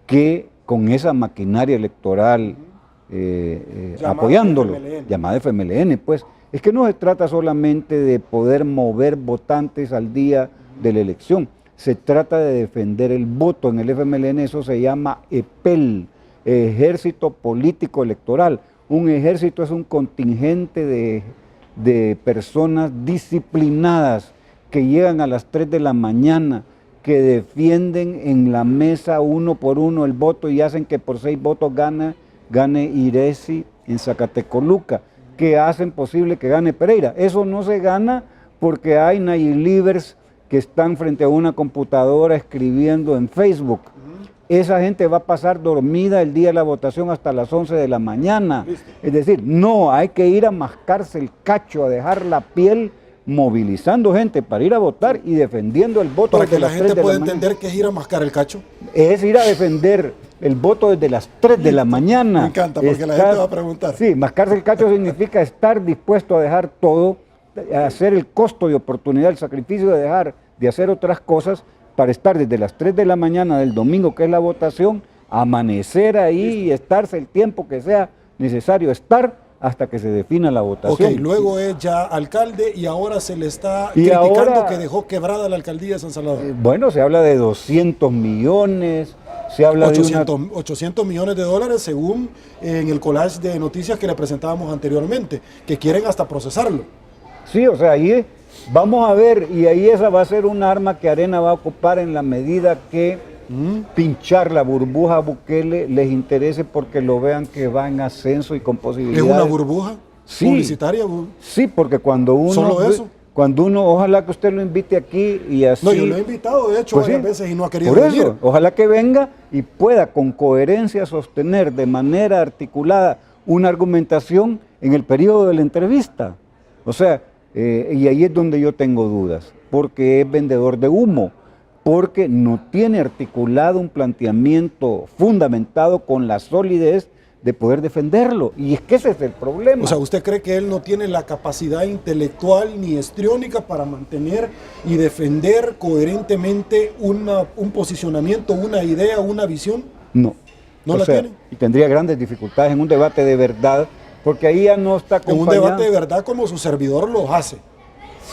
que con esa maquinaria electoral apoyándolo, llamada FMLN, pues. Es que no se trata solamente de poder mover votantes al día de la elección, se trata de defender el voto. En el FMLN eso se llama EPEL, Ejército Político Electoral. Un ejército es un contingente de personas disciplinadas que llegan a las 3 de la mañana, que defienden en la mesa uno por uno el voto y hacen que por 6 votos gane Iresi en Zacatecoluca, que hacen posible que gane Pereira. Eso no se gana porque hay Nayilivers que están frente a una computadora escribiendo en Facebook. Esa gente va a pasar dormida el día de la votación hasta las 11 de la mañana. Es decir, no, hay que ir a mascarse el cacho, a dejar la piel, movilizando gente para ir a votar y defendiendo el voto. Para que la gente pueda entender que es ir a mascar el cacho. Es ir a defender el voto desde las 3 de la mañana. Me encanta, porque la gente va a preguntar. Sí, mascarse el cacho significa estar dispuesto a dejar todo, a hacer el costo de oportunidad, el sacrificio de dejar de hacer otras cosas para estar desde las 3 de la mañana del domingo, que es la votación, amanecer ahí y estarse el tiempo que sea necesario estar hasta que se defina la votación. Ok, luego es ya alcalde y ahora se le está criticando que dejó quebrada la alcaldía de San Salvador. Bueno, se habla de 200 millones, se habla 800 millones de dólares según en el collage de noticias que le presentábamos anteriormente, que quieren hasta procesarlo. Sí, o sea, ahí vamos a ver, y ahí esa va a ser un arma que Arena va a ocupar en la medida que pinchar la burbuja a Bukele les interese, porque lo vean que va en ascenso y con posibilidades. ¿Es una burbuja publicitaria? Sí, porque cuando uno... ¿Solo eso? Cuando uno, ojalá que usted lo invite aquí y así. No, yo lo he invitado, de hecho, Pues varias sí, veces y no ha querido por venir. eso, ojalá que venga y pueda con coherencia sostener de manera articulada una argumentación en el periodo de la entrevista. O sea, y ahí es donde yo tengo dudas, porque es vendedor de humo, porque no tiene articulado un planteamiento fundamentado con la solidez de poder defenderlo. Y es que ese es el problema. O sea, ¿usted cree que él no tiene la capacidad intelectual ni histriónica para mantener y defender coherentemente un posicionamiento, una idea, una visión? No. ¿No la tiene? Y tendría grandes dificultades en un debate de verdad, porque ahí ya no está En acompañado. un debate de verdad como su servidor lo hace.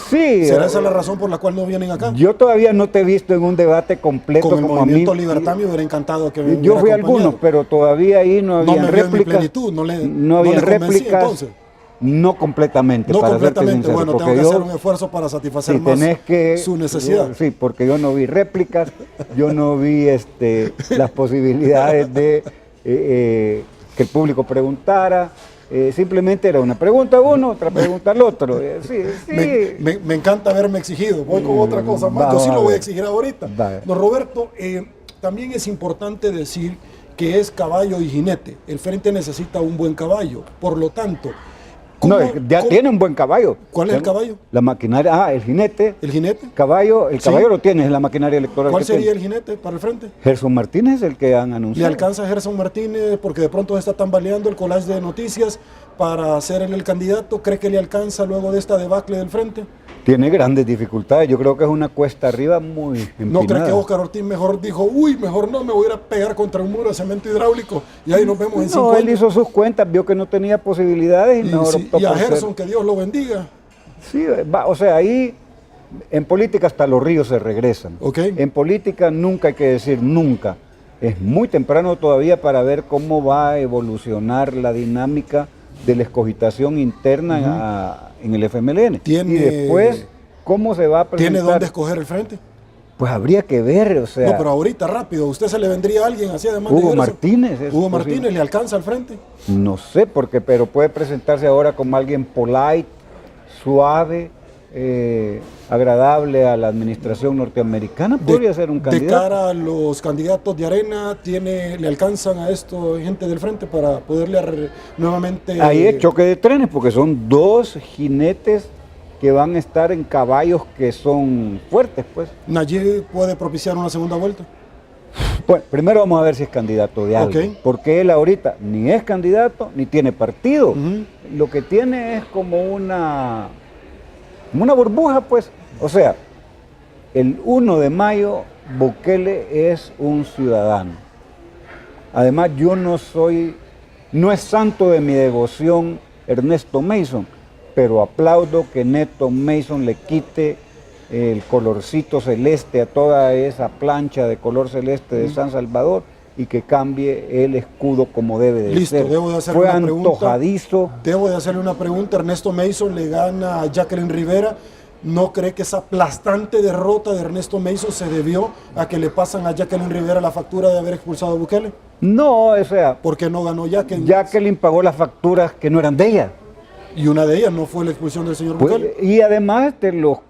Sí. ¿Será esa la razón por la cual no vienen acá? Yo todavía no te he visto en un debate completo Con el como a mí. Movimiento Libertad me hubiera encantado que me Yo hubiera fui a acompañado. algunos, pero todavía ahí no había No me vio en mi réplicas. plenitud, no había le convencí, réplicas. entonces. No completamente. No para serte completamente, sincero, bueno, tengo porque que yo- hacer un esfuerzo para satisfacer si más tenés que, su necesidad. Sí, porque yo no vi réplicas, yo no vi las posibilidades de que el público preguntara. Simplemente era una pregunta a uno, otra pregunta al otro. Sí. Me encanta haberme exigido. Voy con otra cosa más. Va, Yo sí va, lo voy va. a exigir ahorita. Va. Don Roberto, también es importante decir que es caballo y jinete. El frente necesita un buen caballo. Por lo tanto, No, ya tiene un buen caballo. ¿Cuál es el caballo? La maquinaria, el jinete. ¿El jinete? Caballo, el Sí. caballo lo tiene, es la maquinaria electoral. ¿Cuál que sería tiene. el jinete para el frente? Gerson Martínez es el que han ¿Le anunciado. alcanza a Gerson Martínez porque de pronto está tambaleando el collage de noticias para ser él el candidato? ¿Cree que le alcanza luego de esta debacle del frente? Tiene grandes dificultades. Yo creo que es una cuesta arriba muy empinada. ¿No cree que Óscar Ortiz mejor dijo, mejor no, me voy a ir a pegar contra un muro de cemento hidráulico y ahí nos vemos en 5 No, años? él hizo sus cuentas, vio que no tenía posibilidades y, Y, mejor sí, optó y a por ser- Gerson, que Dios lo bendiga. Sí, o sea, ahí en política hasta los ríos se regresan. Ok. En política nunca hay que decir nunca. Es muy temprano todavía para ver cómo va a evolucionar la dinámica de la escogitación interna en el FMLN. Tiene- Y después, cómo se va a presentar. ¿Tiene dónde escoger el frente? Pues habría que ver, o sea. No, pero ahorita rápido, ¿usted se le vendría a alguien así además de Hugo Gerson? Martínez. es Hugo posible. Martínez, ¿le alcanza al frente? No sé por qué, pero puede presentarse ahora como alguien polite, suave, agradable a la administración norteamericana. Podría ser un De candidato. cara a los candidatos de Arena, ¿le alcanzan a esto gente del frente para poderle nuevamente... Ahí es choque de trenes, porque son dos jinetes que van a estar en caballos que son fuertes, pues. ¿Nayib puede propiciar una segunda vuelta? Bueno, primero vamos a ver si es candidato de algo, Ok. porque él ahorita ni es candidato ni tiene partido. Ujú. Lo que tiene es como una burbuja, pues. O sea, el 1 de mayo Bukele es un ciudadano. Además, no es santo de mi devoción Ernesto Mason, pero aplaudo que Neto Mason le quite el colorcito celeste a toda esa plancha de color celeste de San Salvador y que cambie el escudo como debe de Listo, ser. debo de hacerle Fue una pregunta. antojadizo. Debo de hacerle una pregunta. Ernesto Mason le gana a Jacqueline Rivera. ¿No cree que esa aplastante derrota de Ernesto Mason se debió a que le pasan a Jacqueline Rivera la factura de haber expulsado a Bukele? No, o sea, ¿Por qué no ganó Jacqueline? Jacqueline pagó las facturas que no eran de ella. Y una de ellas no fue la expulsión del señor Pues, Bukele. y además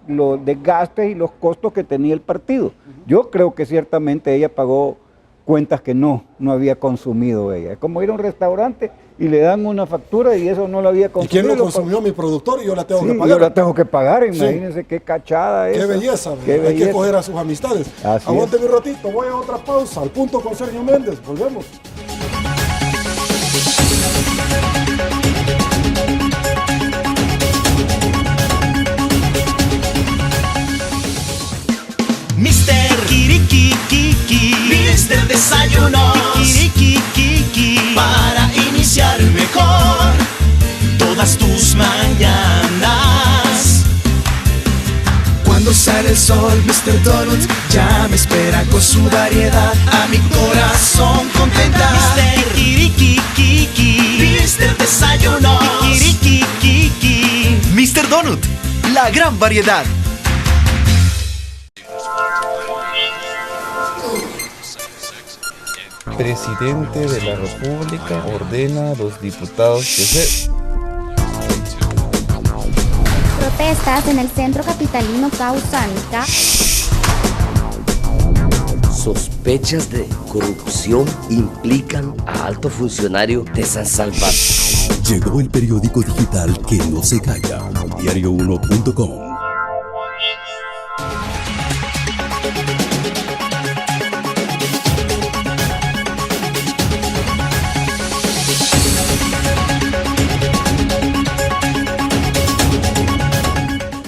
los desgastes y los costos que tenía el partido. Yo creo que ciertamente ella pagó cuentas que no había consumido ella. Es como ir a un restaurante y le dan una factura y eso no lo había ¿Y consumido. quién lo Lo consumió? Mi productor y yo la tengo Sí, que yo pagar. la tengo que pagar, Sí. imagínense qué cachada es. Qué belleza, Qué hay que belleza. coger a sus amistades. Así Aguante es. mi ratito, voy a otra pausa. Al punto con Sergio Méndez, volvemos. Mister Kirikikiki, Mister Desayunos, Kirikikiki, para iniciar mejor todas tus mañanas. Cuando sale el sol, Mr. Donut ya me espera con su variedad. A mi corazón contenta. Mister Kirikikiki, Mister Desayunos, Kirikikiki. Mr. Donut, la gran variedad. Presidente de la República ordena a los diputados que se... Estás en el centro capitalino Causánica. Sospechas de corrupción implican a alto funcionario de San Salvador. Llegó el periódico digital que no se calla. Diario1.com.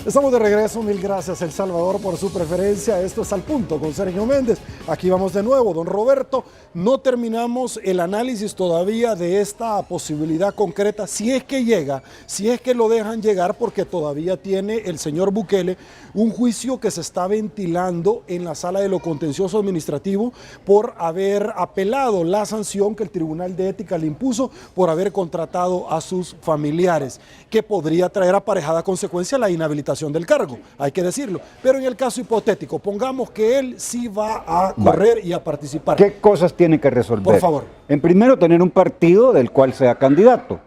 Estamos de regreso, mil gracias El Salvador por su preferencia. Esto es Al Punto con Sergio Méndez. Aquí vamos de nuevo, don Roberto. No terminamos el análisis todavía de esta posibilidad concreta, si es que llega, si es que lo dejan llegar, porque todavía tiene el señor Bukele un juicio que se está ventilando en la sala de lo contencioso administrativo por haber apelado la sanción que el Tribunal de Ética le impuso por haber contratado a sus familiares, que podría traer aparejada consecuencia la inhabilitación del cargo, hay que decirlo. Pero en el caso hipotético, pongamos que él sí va a correr y a participar. ¿Qué cosas tiene que resolver? Por favor. En primero, tener un partido del cual sea candidato,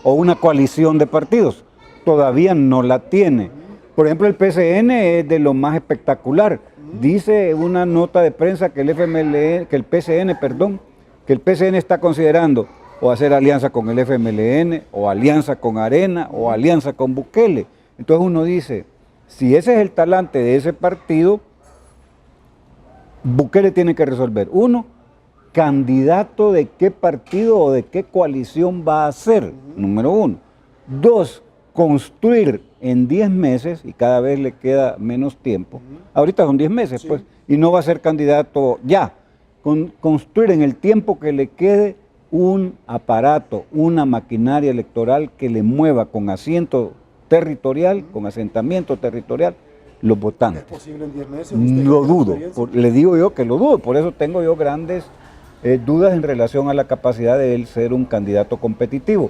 o una coalición de partidos. Todavía no la tiene. Por ejemplo, el PCN es de lo más espectacular. Dice una nota de prensa que el PCN está considerando o hacer alianza con el FMLN, o alianza con Arena, o alianza con Bukele. Entonces uno dice, si ese es el talante de ese partido, Bukele tiene que resolver. Uno, candidato de qué partido o de qué coalición va a ser, número uno. Dos, construir en 10 meses, y cada vez le queda menos tiempo, ahorita son 10 meses, sí, pues, y no va a ser candidato ya. Construir en el tiempo que le quede un aparato, una maquinaria electoral que le mueva con asiento territorial, con asentamiento territorial, los votantes. ¿Es posible en 10 meses? Lo dudo, le digo yo que lo dudo, por eso tengo yo grandes dudas en relación a la capacidad de él ser un candidato competitivo.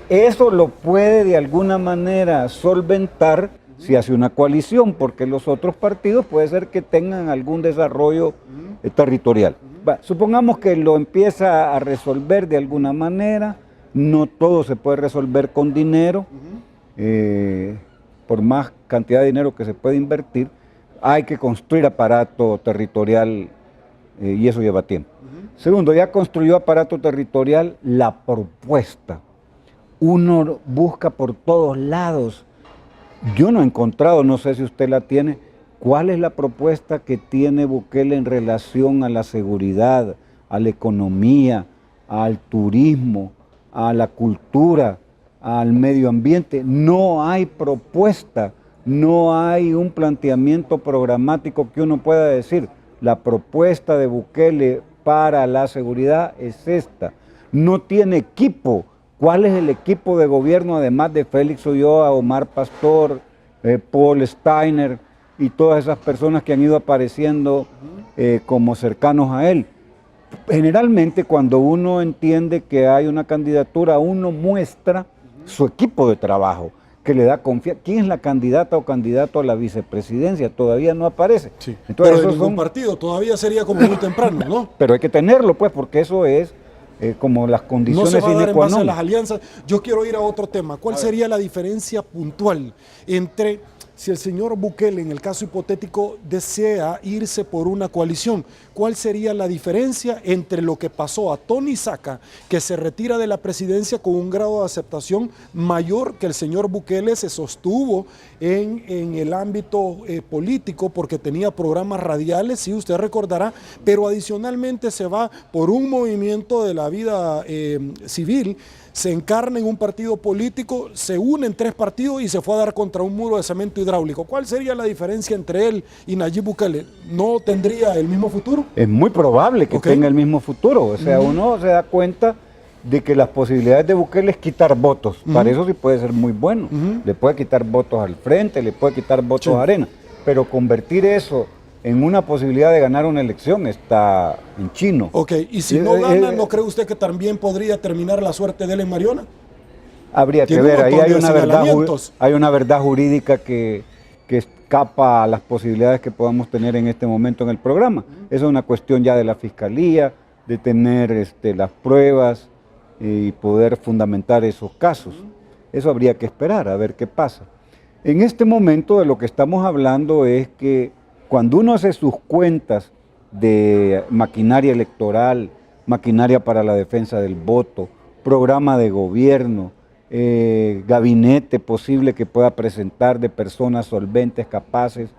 Eso lo puede de alguna manera solventar si hace una coalición, porque los otros partidos puede ser que tengan algún desarrollo territorial. Supongamos que lo empieza a resolver de alguna manera, no todo se puede resolver con dinero, por más cantidad de dinero que se puede invertir, hay que construir aparato territorial y eso lleva tiempo. Segundo, ya construyó aparato territorial, la propuesta. Uno busca por todos lados. Yo no he encontrado, no sé si usted la tiene, cuál es la propuesta que tiene Bukele en relación a la seguridad, a la economía, al turismo, a la cultura, al medio ambiente. No hay propuesta, no hay un planteamiento programático que uno pueda decir, la propuesta de Bukele para la seguridad es esta. No tiene equipo. ¿Cuál es el equipo de gobierno, además de Félix Ulloa, Omar Pastor, Paul Steiner y todas esas personas que han ido apareciendo como cercanos a él? Generalmente cuando uno entiende que hay una candidatura, uno muestra su equipo de trabajo, que le da confianza. ¿Quién es la candidata o candidato a la vicepresidencia? Todavía no aparece. Sí. Entonces, pero de ningún partido, todavía sería como muy temprano, ¿no? Pero hay que tenerlo, pues, porque eso es como las condiciones. No se va a dar en base a las alianzas. Yo quiero ir a otro tema. ¿Cuál sería la diferencia puntual entre si el señor Bukele, en el caso hipotético, desea irse por una coalición? ¿Cuál sería la diferencia entre lo que pasó a Tony Saca, que se retira de la presidencia con un grado de aceptación mayor que el señor Bukele se sostuvo en el ámbito político porque tenía programas radiales, si usted recordará, pero adicionalmente se va por un movimiento de la vida civil, se encarna en un partido político, se unen 3 partidos y se fue a dar contra un muro de cemento hidráulico? ¿Cuál sería la diferencia entre él y Nayib Bukele? ¿No tendría el mismo futuro? Es muy probable que tenga el mismo futuro. O sea, uno se da cuenta de que las posibilidades de Bukele es quitar votos. Para eso sí puede ser muy bueno. Le puede quitar votos al frente, le puede quitar votos a Arena. Pero convertir eso en una posibilidad de ganar una elección está en chino. Ok, y si no gana, ¿no cree usted que también podría terminar la suerte de él en Mariona? Habría que ver, ahí hay una verdad jurídica que escapa a las posibilidades que podamos tener en este momento en el programa. Esa es una cuestión ya de la Fiscalía, de tener las pruebas y poder fundamentar esos casos. Eso habría que esperar, a ver qué pasa. En este momento de lo que estamos hablando es que cuando uno hace sus cuentas de maquinaria electoral, maquinaria para la defensa del voto, programa de gobierno, gabinete posible que pueda presentar de personas solventes, capaces,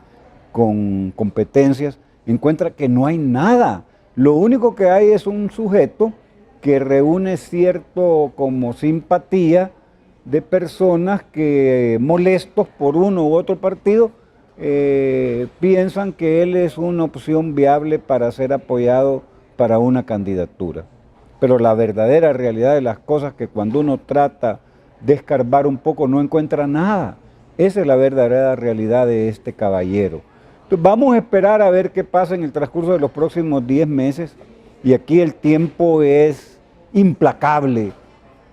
con competencias, encuentra que no hay nada. Lo único que hay es un sujeto que reúne cierto como simpatía de personas que, molestos por uno u otro partido, piensan que él es una opción viable para ser apoyado para una candidatura. Pero la verdadera realidad de las cosas, que cuando uno trata de escarbar un poco no encuentra nada. Esa es la verdadera realidad de este caballero. Entonces, vamos a esperar a ver qué pasa en el transcurso de los próximos 10 meses, y aquí el tiempo es implacable.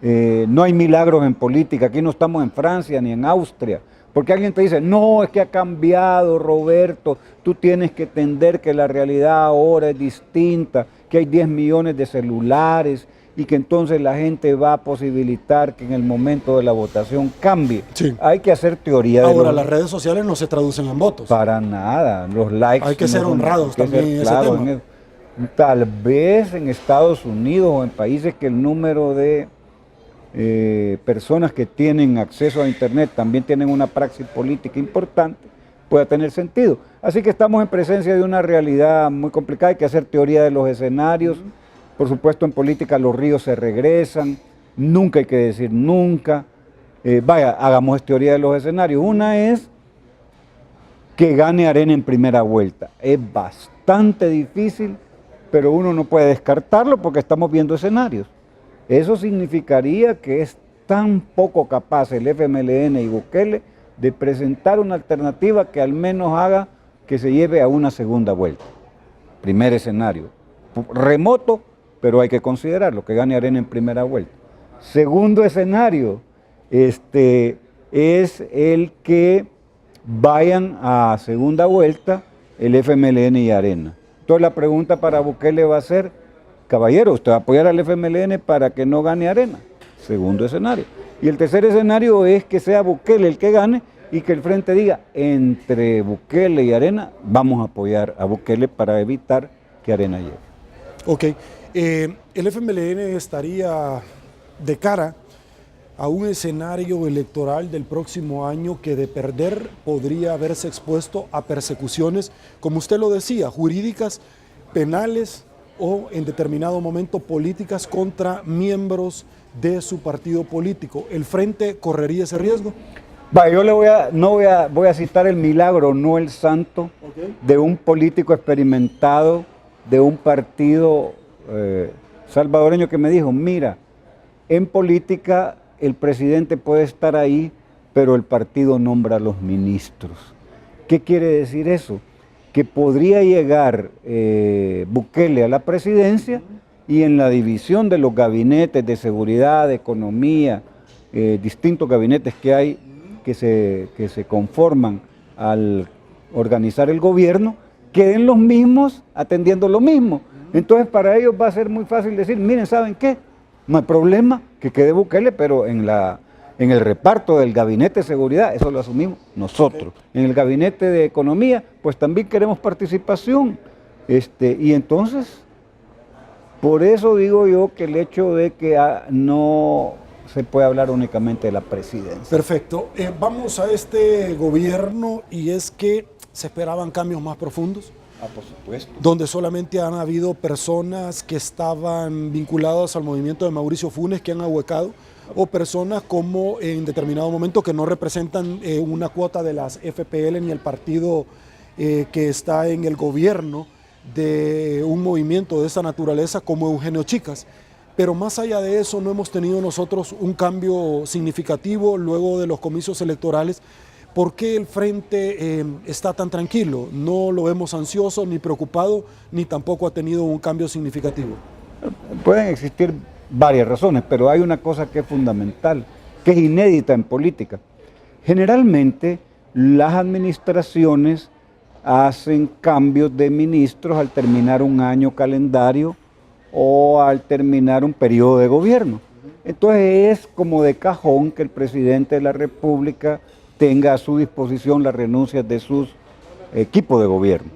No hay milagros en política, aquí no estamos en Francia ni en Austria, porque alguien te dice, no, es que ha cambiado, Roberto, tú tienes que entender que la realidad ahora es distinta, que hay 10 millones de celulares y que entonces la gente va a posibilitar que en el momento de la votación cambie. Sí. Hay que hacer teoría. Ahora, las redes sociales no se traducen en votos. Para nada, los likes. Hay que ser honrados también en ese tema. Tal vez en Estados Unidos o en países que el número de personas que tienen acceso a Internet también tienen una praxis política importante, pueda tener sentido. Así que estamos en presencia de una realidad muy complicada, hay que hacer teoría de los escenarios. Por supuesto, en política los ríos se regresan, nunca hay que decir nunca. Hagamos teoría de los escenarios. Una es que gane Arena en primera vuelta. Es bastante difícil, pero uno no puede descartarlo porque estamos viendo escenarios. Eso significaría que es tan poco capaz el FMLN y Bukele de presentar una alternativa que al menos haga que se lleve a una segunda vuelta. Primer escenario. Remoto, pero hay que considerarlo, que gane Arena en primera vuelta. Segundo escenario, es el que vayan a segunda vuelta el FMLN y Arena. Entonces la pregunta para Bukele va a ser, caballero, ¿usted va a apoyar al FMLN para que no gane Arena? Segundo escenario. Y el tercer escenario es que sea Bukele el que gane y que el frente diga, entre Bukele y Arena, vamos a apoyar a Bukele para evitar que Arena llegue. Ok. El FMLN estaría de cara a un escenario electoral del próximo año que, de perder, podría haberse expuesto a persecuciones, como usted lo decía, jurídicas, penales o en determinado momento políticas contra miembros de su partido político. ¿El frente correría ese riesgo? Yo voy a citar el milagro, no el santo, de un político experimentado de un partido salvadoreño que me dijo, mira, en política el presidente puede estar ahí, pero el partido nombra a los ministros. ¿Qué quiere decir eso? Que podría llegar Bukele a la presidencia y en la división de los gabinetes de seguridad, de economía, distintos gabinetes que hay que se conforman al organizar el gobierno, queden los mismos atendiendo lo mismo. Entonces para ellos va a ser muy fácil decir, miren, ¿saben qué? No hay problema que quede Bukele, pero en el reparto del gabinete de seguridad, eso lo asumimos nosotros. En el gabinete de economía, pues también queremos participación. Y entonces, por eso digo yo que el hecho de que no se puede hablar únicamente de la presidencia. Perfecto. Vamos a este gobierno, y es que se esperaban cambios más profundos. Por supuesto. Donde solamente han habido personas que estaban vinculadas al movimiento de Mauricio Funes que han ahuecado, o personas como en determinado momento que no representan una cuota de las FPL ni el partido que está en el gobierno de un movimiento de esa naturaleza como Eugenio Chicas. Pero más allá de eso no hemos tenido nosotros un cambio significativo luego de los comicios electorales. ¿Por qué el frente está tan tranquilo? No lo vemos ansioso ni preocupado, ni tampoco ha tenido un cambio significativo. Pueden existir varias razones, pero hay una cosa que es fundamental, que es inédita en política. Generalmente las administraciones hacen cambios de ministros al terminar un año calendario o al terminar un periodo de gobierno. Entonces es como de cajón que el presidente de la República tenga a su disposición las renuncias de sus equipos de gobierno.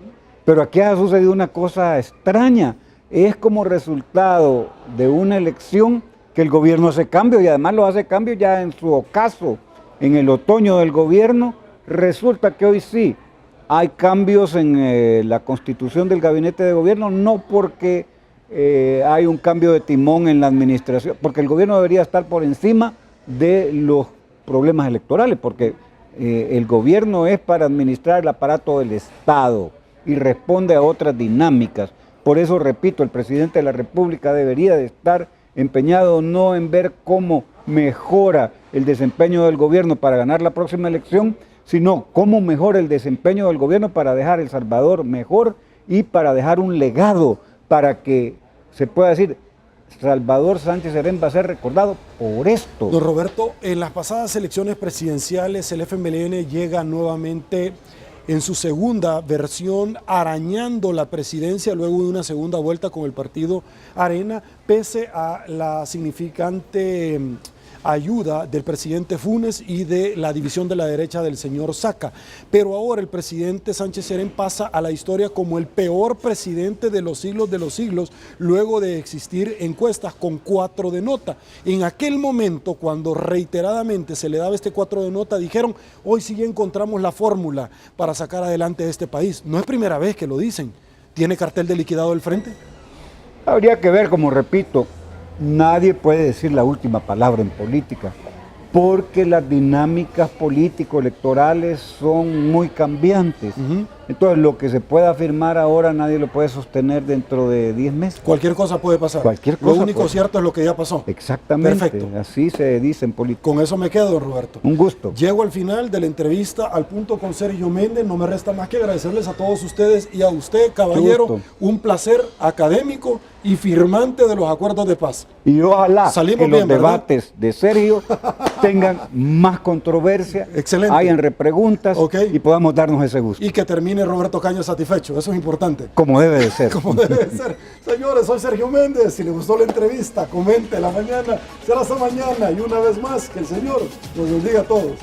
Pero aquí ha sucedido una cosa extraña. Es como resultado de una elección que el gobierno hace cambio, y además lo hace cambio ya en su ocaso, en el otoño del gobierno. Resulta que hoy sí hay cambios en la constitución del gabinete de gobierno, no porque hay un cambio de timón en la administración, porque el gobierno debería estar por encima de los problemas electorales, porque el gobierno es para administrar el aparato del Estado y responde a otras dinámicas. Por eso, repito, el presidente de la República debería de estar empeñado no en ver cómo mejora el desempeño del gobierno para ganar la próxima elección, sino cómo mejora el desempeño del gobierno para dejar El Salvador mejor y para dejar un legado para que se pueda decir: Salvador Sánchez Serén va a ser recordado por esto. Don Roberto, en las pasadas elecciones presidenciales el FMLN llega nuevamente en su segunda versión arañando la presidencia luego de una segunda vuelta con el partido Arena, pese a la significante ayuda del presidente Funes y de la división de la derecha del señor Saca. Pero ahora el presidente Sánchez Serén pasa a la historia como el peor presidente de los siglos, luego de existir encuestas con 4 de nota. En aquel momento, cuando reiteradamente se le daba este 4 de nota, dijeron: hoy sí ya encontramos la fórmula para sacar adelante este país. No es primera vez que lo dicen. ¿Tiene cartel de liquidado del frente? Habría que ver, como repito, nadie puede decir la última palabra en política, porque las dinámicas político-electorales son muy cambiantes. Entonces, lo que se pueda afirmar ahora nadie lo puede sostener dentro de 10 meses. Cualquier cosa puede pasar. Cualquier cosa. Lo único cierto es lo que ya pasó. Exactamente. Perfecto. Así se dice en política. Con eso me quedo, don Roberto. Un gusto. Llego al final de la entrevista Al Punto con Sergio Méndez. No me resta más que agradecerles a todos ustedes y a usted, caballero. Un placer académico y firmante de los acuerdos de paz. Y ojalá salimos que los bien, debates de Sergio tengan más controversia, hayan repreguntas y podamos darnos ese gusto. Y que termine Roberto Caño satisfecho, eso es importante. Como debe de ser. Como debe de ser. Señores, soy Sergio Méndez. Si les gustó la entrevista, comente la mañana. Será hasta mañana. Y una vez más, que el Señor nos bendiga a todos.